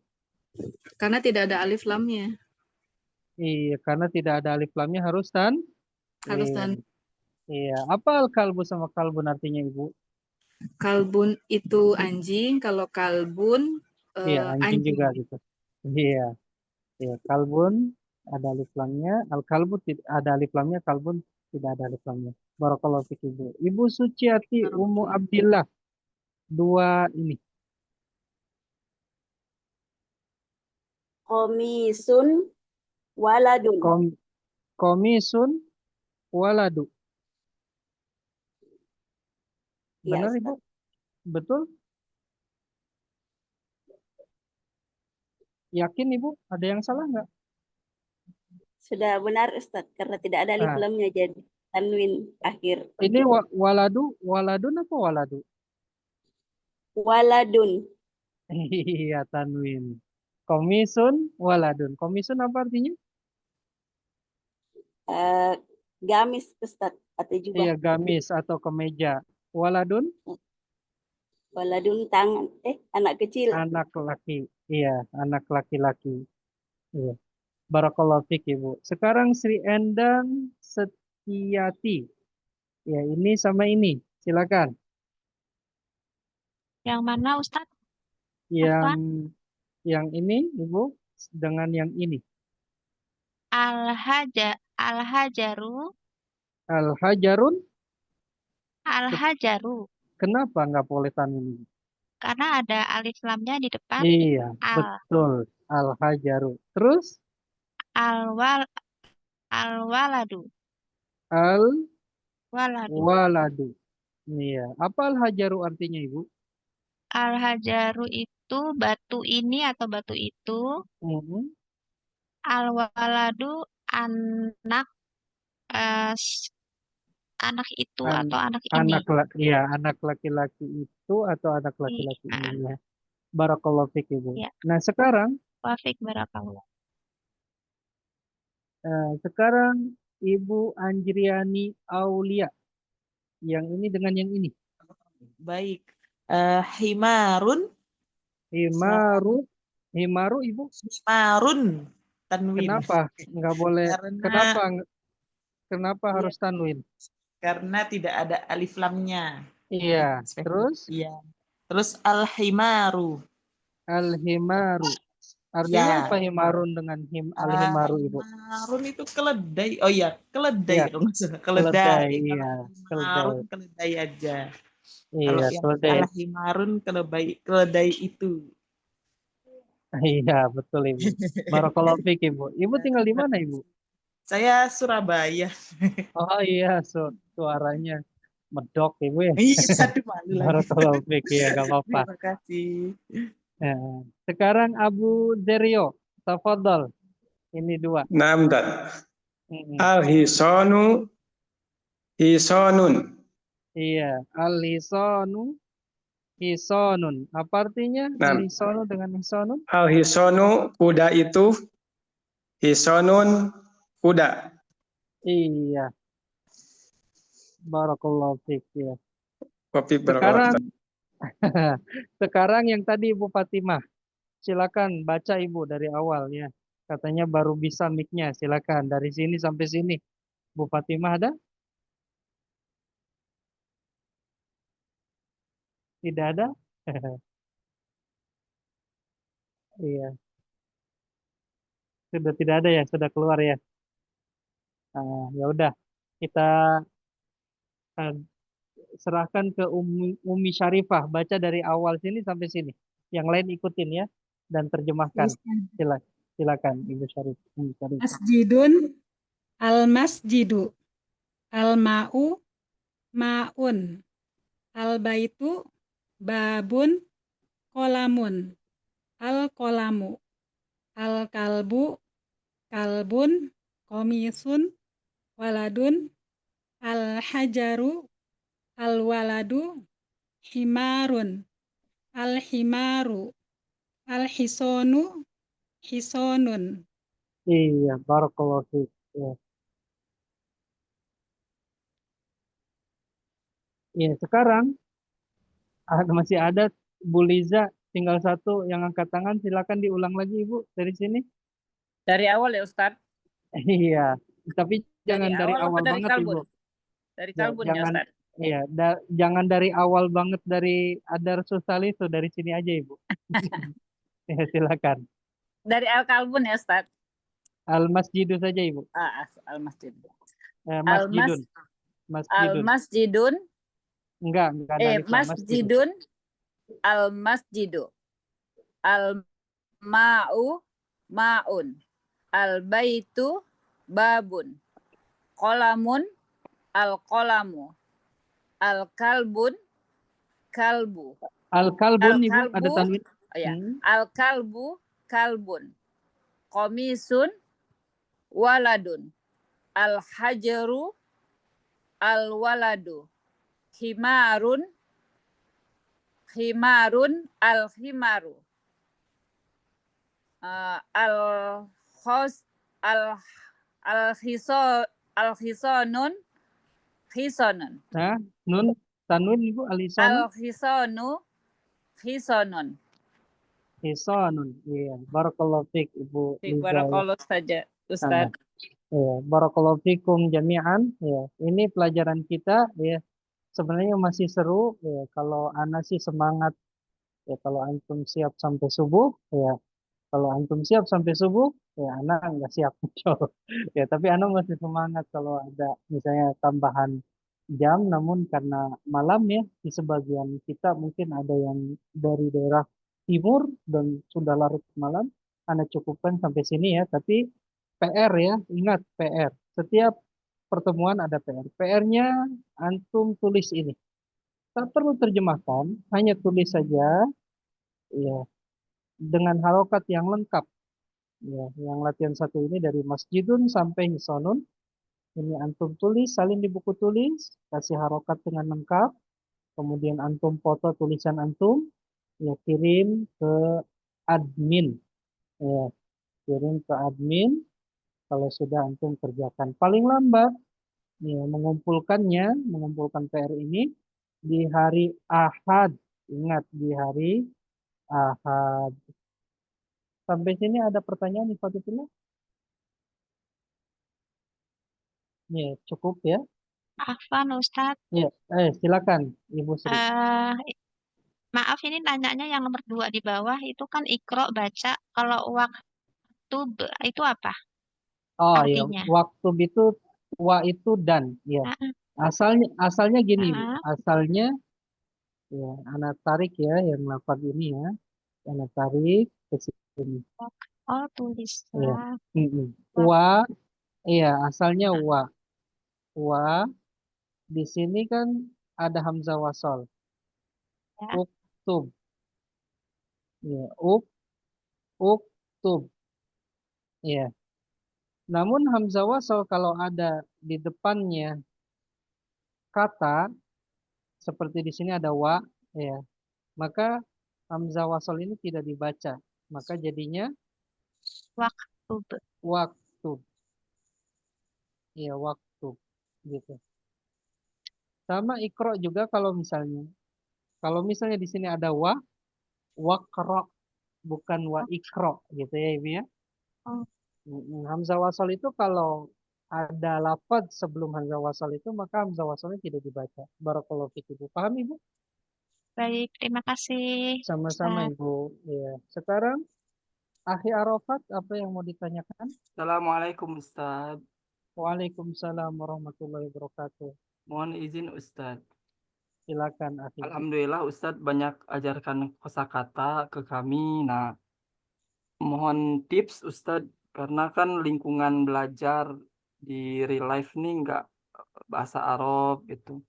Karena tidak ada alif lamnya. Iya, karena tidak ada alif lamnya harus tan. Harus tan. Iya, apa al-kalbu sama kalbun artinya Ibu? Kalbun itu anjing, kalau kalbun Iya, anjing anjing. juga gitu. Iya, iya. Kalbun ada alif lamnya, al-kalbu ada alif lamnya, kalbun tidak ada alif lamnya. Barakallahu fiik Ibu. Ibu Suciati Ummu Abdillah. Dua ini. Komisun waladun. Komisun waladu. Ya, Benar Ustaz. Ibu? Betul? Yakin Ibu? Ada yang salah nggak? Sudah benar Ustaz, karena tidak ada alif Nah, lamnya jadi tanwin akhir. ini waladun apa waladu? Waladun. Iya, tanwin. Komisun waladun. Komisun apa artinya? Gamis Ustaz atau jubah. Iya, gamis atau kemeja. Waladun? Waladun tangan. Anak kecil. Anak laki. Iya, anak laki-laki. Iya. Barakallahu fiik Ibu. Sekarang Sri Endang Setiati. Ya, ini sama ini. Silakan. Yang mana Ustadz? Yang ini Ibu dengan yang ini. Al-hajaru. Al-hajarun. Al-hajaru. Kenapa nggak boleh tanwin ini? Karena ada alif lamnya di depan. Iya, Al. betul. Al-hajaru. Terus? Al-waladu. Al-waladu. Iya. Apa al-hajaru artinya Ibu? Al-hajaru itu batu ini atau batu itu. Al-waladu anak anak itu atau anak ini. Anak laki-laki itu atau anak laki-laki ini ya. Barakallahu fiik Ibu. Ya. Nah, sekarang Barakallah. Sekarang Ibu Anjriani Aulia. Yang ini dengan yang ini. Baik. Himarun. Himaru Ibu. Himarun. Tanwin. Kenapa nggak boleh? Kenapa harus tanwin? Karena tidak ada alif lamnya. Iya. Terus? Iya. Terus al-himaru. Al-himaru. Artinya apa himarun dengan al-himaru Ibu? Himarun itu keledai. Oh iya, keledai. Ya. Keledai. Iya. Keledai aja. Iya, kalau yang al-himarun keledai itu. Iya, betul Ibu. Barakallahu fiik Ibu. Ibu tinggal di mana Ibu? Saya Surabaya. Oh iya, suaranya medok Ibu ya. Iya, satu malu lagi. Barakallahu fiik ya, enggak apa-apa. Terima kasih. Nah, sekarang Abu Derio, tafadhol. Ini dua. Naam dan. Al-hisanu hisonun. Iya, al-hisanu hisonun. Apa artinya al-hisanu dengan hisonun? Al-hisanu kuda itu, hisonun kuda. Iya. Barakallahu fiik ya. Sekarang yang tadi Ibu Fatimah. Silakan baca Ibu dari awal ya. Katanya baru bisa mic-nya. Silakan dari sini sampai sini. Bu Fatimah ada? Tidak ada? Iya. Sudah tidak ada ya, sudah keluar ya. Ya udah, kita serahkan ke Umi Syarifah, baca dari awal sini sampai sini. Yang lain ikutin ya dan terjemahkan. Silakan Ibu Syarifah. Masjidun, al-masjidu, al-ma'u, ma'un, al-baitu, babun, kolamun, al-kolamu, al-kalbu, kalbun, komisun, waladun, al-hajaru, al-waladu, himarun, al-himaru, al-hisonu, hisonun. Iya, barakallahu fiik. Ya. Iya, sekarang masih ada Bu Liza, tinggal satu yang angkat tangan, silakan diulang lagi Ibu dari sini. Dari awal ya Ustadz? Iya, tapi jangan dari awal dari banget kalbun? Ibu. Dari kalbun jangan, ya Ustadz? Iya, jangan dari awal banget dari Adar Susali itu dari sini aja Ibu. Ya, silakan. Dari Al-Kalbun ya Ustaz. Al-Masjidu saja Ibu. Al-Masjid. Masjidun. Masjidun. Al-Masjidun. Enggak ada alif lam, Masjidun. Al-Masjidu. Al-Ma'u ma'un. Al-Baitu babun. Qolamun al-qolamu. Al-kalbun kalbu. Al-kalbun Ibu ada tanwin. Ya. Al-kalbu kalbun. Komisun waladun. Al-hajaru al-waladu. Himarun al-himaru. Al-hisonun hisonun. Nah, nun tanwin Ibu alisan. Al-hisonu hisonun. Hisonun. Iya, barakallahu fiik Ibu Liza. Barakallahu saja Ustaz. Ya, barakallahu fikum jami'an. Ya, ini pelajaran kita ya. Sebenarnya masih seru ya, kalau ana sih semangat ya, kalau antum siap sampai subuh ya. Kalau antum siap sampai subuh ya ana nggak siap. Ya, tapi ana masih semangat kalau ada misalnya tambahan jam, namun karena malam ya, di sebagian kita mungkin ada yang dari daerah timur dan sudah larut malam, ana cukupkan sampai sini ya. Tapi PR ya, ingat PR. Setiap pertemuan ada PR. PR-nya antum tulis ini. Tak perlu terjemahkan, hanya tulis saja ya dengan harokat yang lengkap. Ya, yang latihan satu ini dari masjidun sampai hisonun. Ini antum tulis, salin di buku tulis, kasih harokat dengan lengkap. Kemudian antum foto tulisan antum, ya kirim ke admin. Ya, kirim ke admin. Kalau sudah antum kerjakan paling lambat ya, mengumpulkan PR ini di hari Ahad. Ingat, di hari Ahad. Sampai sini ada pertanyaan nih Fatihullah? Ya, cukup ya. Afwan Ustadz. Ya, silakan Ibu Sri. Maaf ini nanyanya yang nomor 2 di bawah itu kan ikro baca. Kalau waktu itu apa? Oh artinya? ya, waktu itu wa itu dan ya. Asalnya gini, Bu. Asalnya ya, anak tarik ya yang lafaz ini ya. Anak tarik ke sini. Oh, tulis. Ya. Wa, iya asalnya wa. Wa di sini kan ada hamzah wasal. Ya. Uktub. Ya, uktub. Ya. Namun hamzah wasal kalau ada di depannya kata seperti di sini ada wa, ya, maka hamzah wasal ini tidak dibaca, maka jadinya waktu. Ya, waktu, gitu. Sama ikro juga kalau misalnya di sini ada wakro, bukan wa ikro, gitu ya Ibu ya. Hamzah wasal itu kalau ada lafaz sebelum hamzah wasal itu maka hamzah wasalnya tidak dibaca. Barakallahu fiik Ibu. Paham Ibu? Baik, terima kasih. Sama-sama Ibu. Ya. Sekarang Akhi Arafat, apa yang mau ditanyakan? Assalamualaikum Ustaz. Waalaikumsalam warahmatullahi wabarakatuh. Mohon izin Ustaz. Silakan Akhi. Alhamdulillah Ustaz banyak ajarkan kosakata ke kami. Nah, mohon tips Ustaz karena kan lingkungan belajar di real life nih nggak bahasa Arab gitu.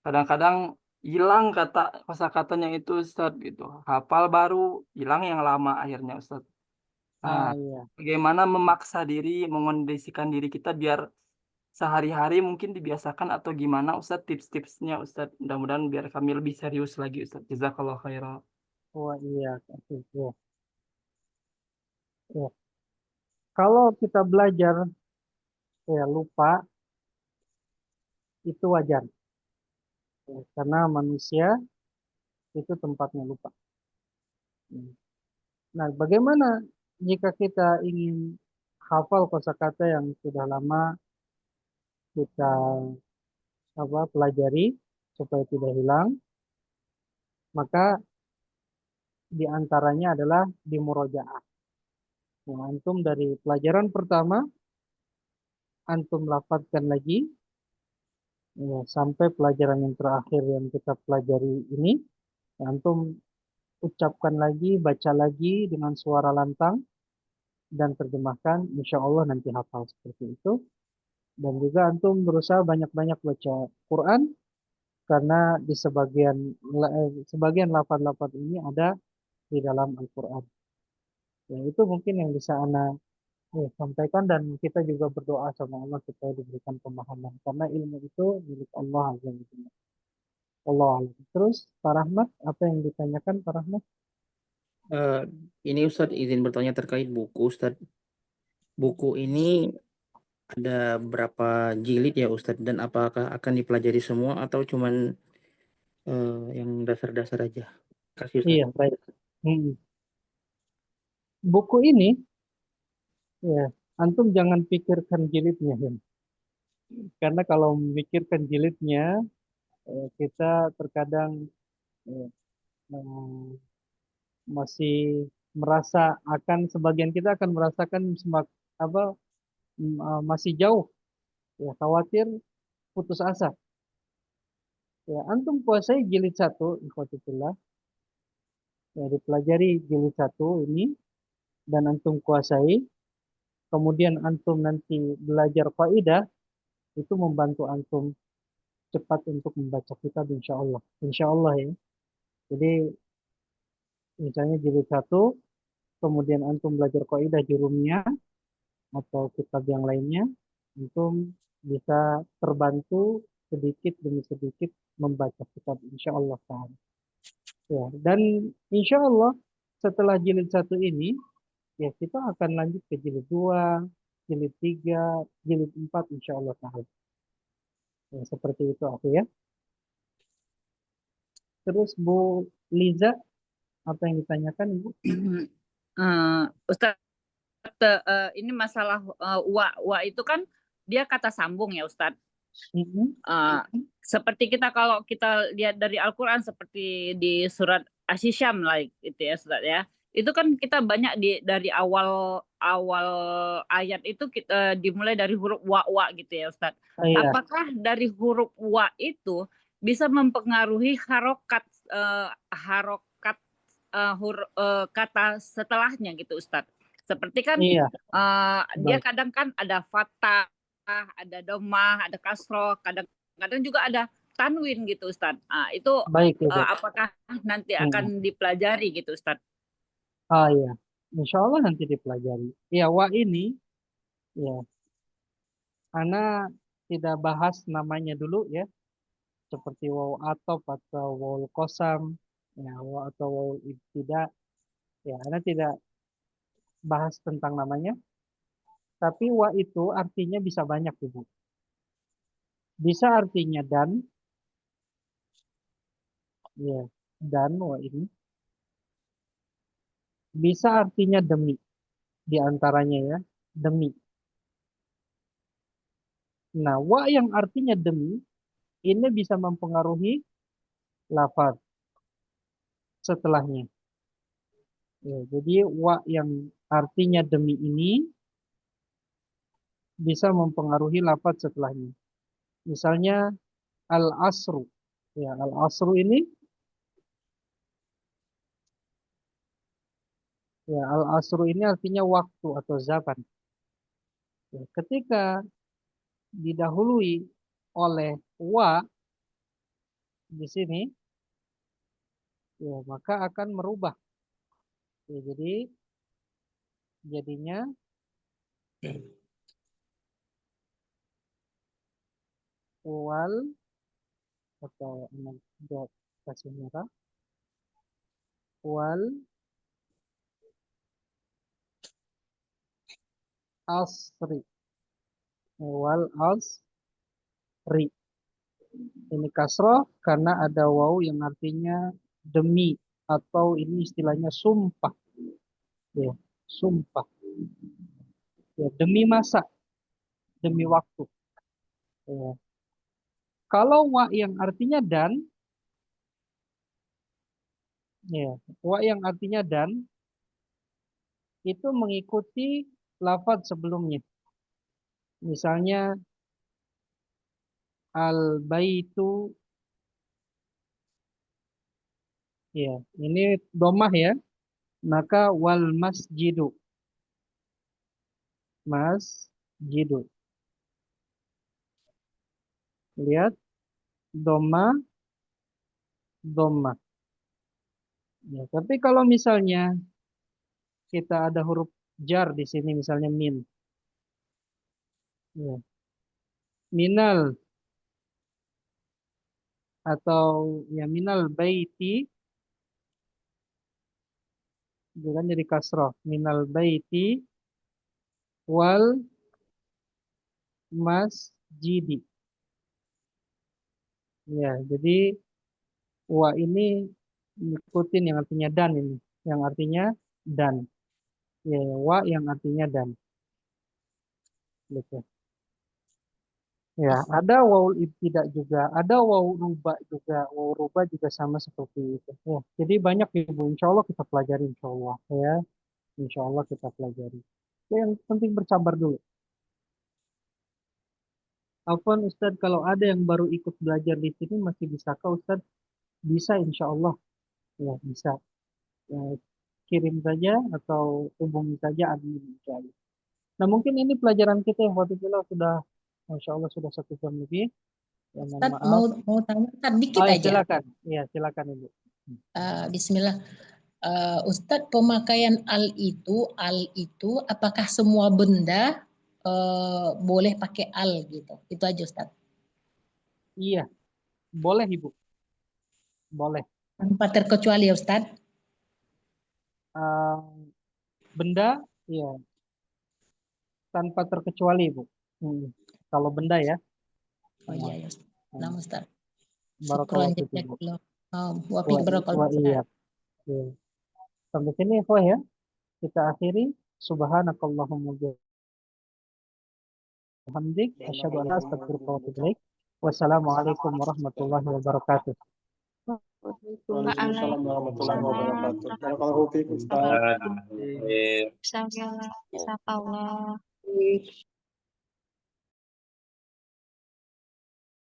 Kadang-kadang hilang kata kosakatanya itu Ustaz gitu. Hafal baru, hilang yang lama akhirnya Ustaz. Nah, iya. bagaimana memaksa diri, mengondisikan diri kita biar sehari-hari mungkin dibiasakan atau gimana Ustaz tips-tipsnya Ustaz. Mudah-mudahan biar kami lebih serius lagi Ustaz. Jazakallah khairan. Wah iya. Ya. Ya. Kalau kita belajar ya lupa itu wajar. Ya, karena manusia itu tempatnya lupa. Nah, bagaimana jika kita ingin hafal kosakata yang sudah lama kita pelajari? supaya tidak hilang, maka di antaranya adalah di murojaah. Nah, antum dari pelajaran pertama, antum lafadzkan lagi, ya, sampai pelajaran yang terakhir yang kita pelajari ini, ya, antum ucapkan lagi, baca lagi dengan suara lantang, dan terjemahkan, insya Allah nanti hafal seperti itu. Dan juga antum berusaha banyak-banyak baca Quran, karena di sebagian lafaz-lafaz ini ada di dalam Al-Quran. Ya, itu mungkin yang bisa Ana sampaikan, dan kita juga berdoa sama Allah supaya diberikan pemahaman, karena ilmu itu milik Allah Azza wa Jalla. Allah Alam. Terus Pak Rahmat, apa yang ditanyakan Pak Rahmat? Ini Ustadz izin bertanya terkait buku Ustadz. Buku ini ada berapa jilid ya Ustadz, dan apakah akan dipelajari semua atau cuman yang dasar-dasar aja? Kasih Ustadz. Iya, baik. Buku ini, ya, antum jangan pikirkan jilidnya, ya. Karena kalau memikirkan jilidnya, kita terkadang masih merasa sebagian kita akan merasakan masih jauh, ya, khawatir putus asa. Ya, antum kuasai jilid 1, ikhwatullah, ya, dipelajari jilid 1 ini, dan antum kuasai, kemudian antum nanti belajar kaidah, itu membantu antum cepat untuk membaca kitab, insya Allah. Insya Allah, ya. Jadi misalnya jilid 1, kemudian antum belajar kaidah jurumnya atau kitab yang lainnya, antum bisa terbantu sedikit demi sedikit membaca kitab, insya Allah. Ya, dan insya Allah setelah jilid 1 ini, ya, kita akan lanjut ke jilid 2, jilid 3, jilid 4, insya Allah. Ya, seperti itu aku, ya. Terus Bu Liza, apa yang ditanyakan Ibu? Ustaz, ini masalah wa itu kan dia kata sambung ya Ustaz. Seperti kalau kita lihat dari Al-Quran, seperti di surat Asy-Syam lah itu ya Ustaz, ya. Itu kan kita banyak dari awal ayat itu kita dimulai dari huruf wa gitu ya Ustaz. Iya. Apakah dari huruf wa itu bisa mempengaruhi kata setelahnya gitu Ustaz? Seperti kan Iya. dia Baik. kadang kan ada fathah, ada domah, ada kasroh, kadang-kadang juga ada tanwin gitu Ustaz. Itu Baik, Ibu. apakah nanti akan dipelajari gitu Ustaz? Iya, insya Allah nanti dipelajari. Ya, wa ini, ya, Ana tidak bahas namanya dulu, ya, seperti waw atop atau waw qasam, ya, waw atau waw ibtida, ya, Ana tidak bahas tentang namanya. Tapi wa itu artinya bisa banyak, Ibu. Bisa artinya dan, ya, dan wa ini. Bisa artinya demi, di antaranya, ya, demi. Nah, wa yang artinya demi, ini bisa mempengaruhi lafaz setelahnya. Ya, jadi wa yang artinya demi ini bisa mempengaruhi lafaz setelahnya. Misalnya al-asru. Ya, al-asru ini, ya, al-asru ini artinya waktu atau zaman. Ya, ketika didahului oleh wa di sini, ya, maka akan merubah. Ya, jadi jadinya wal atau kasih merah wal asri, wal asri. Ini kasroh karena ada waw yang artinya demi, atau ini istilahnya sumpah. Ya, sumpah. Ya, demi masa, demi waktu. Ya. Kalau wa yang artinya dan, ya, wa yang artinya dan itu mengikuti lafaz sebelumnya. Misalnya al-baitu, ya, ini domah ya, maka wal masjidu, masjidu. Lihat, domah, domah. Ya, tapi kalau misalnya kita ada huruf jar di sini, misalnya min, ya, minal atau ya minal baiti, itu kan jadi kasroh, minal baiti wal masjidi. Ya, jadi wa ini ngikutin yang artinya dan ini, yang artinya dan. Ya, wa yang artinya dan. Gitu. Ya, ada waul ibtidak juga, ada waul ruba juga. Waul ruba juga sama seperti itu. Ya, jadi banyak Ibu, insya Allah kita pelajari, insya Allah. Ya, insya Allah kita pelajari. Yang penting bersabar dulu. Afwan Ustadz, kalau ada yang baru ikut belajar di sini masih bisakah Ustadz? Bisa insya Allah. Ya, bisa. Ya, kirim saja atau hubungi saja admin insya Allah. Nah, mungkin ini pelajaran kita yang waktu itu sudah, Masya Allah sudah 1 jam lebih. Ya, mohon Ustaz, maaf. mau tanya Ustaz, dikit Oh, ya, aja. silakan. Iya, silakan Ibu. Bismillah. Ustadz, pemakaian al itu apakah semua benda boleh pakai al gitu? Itu aja Ustadz. Iya, boleh Ibu. Boleh. Tanpa terkecuali ya Ustadz. Benda, iya, tanpa terkecuali Ibu. Kalau benda ya. Oh iya ya Ustadz. Nama Ustadz. Barakallahu Syukran fiik, Ibu. jazakallah. Wa Wa fiik barakallahu. iya. Oke. Sampai sini Ikhwah ya. Kita akhiri. Subhanakallahumma bihamdik, asyhadu an la ilaha illa anta astaghfiruka wa atubu ilaik. Wassalamualaikum warahmatullahi wabarakatuh. Waalaikumsalam warahmatullahi wabarakatuh. Barakallahu fiik Ustaz. Jazakallah.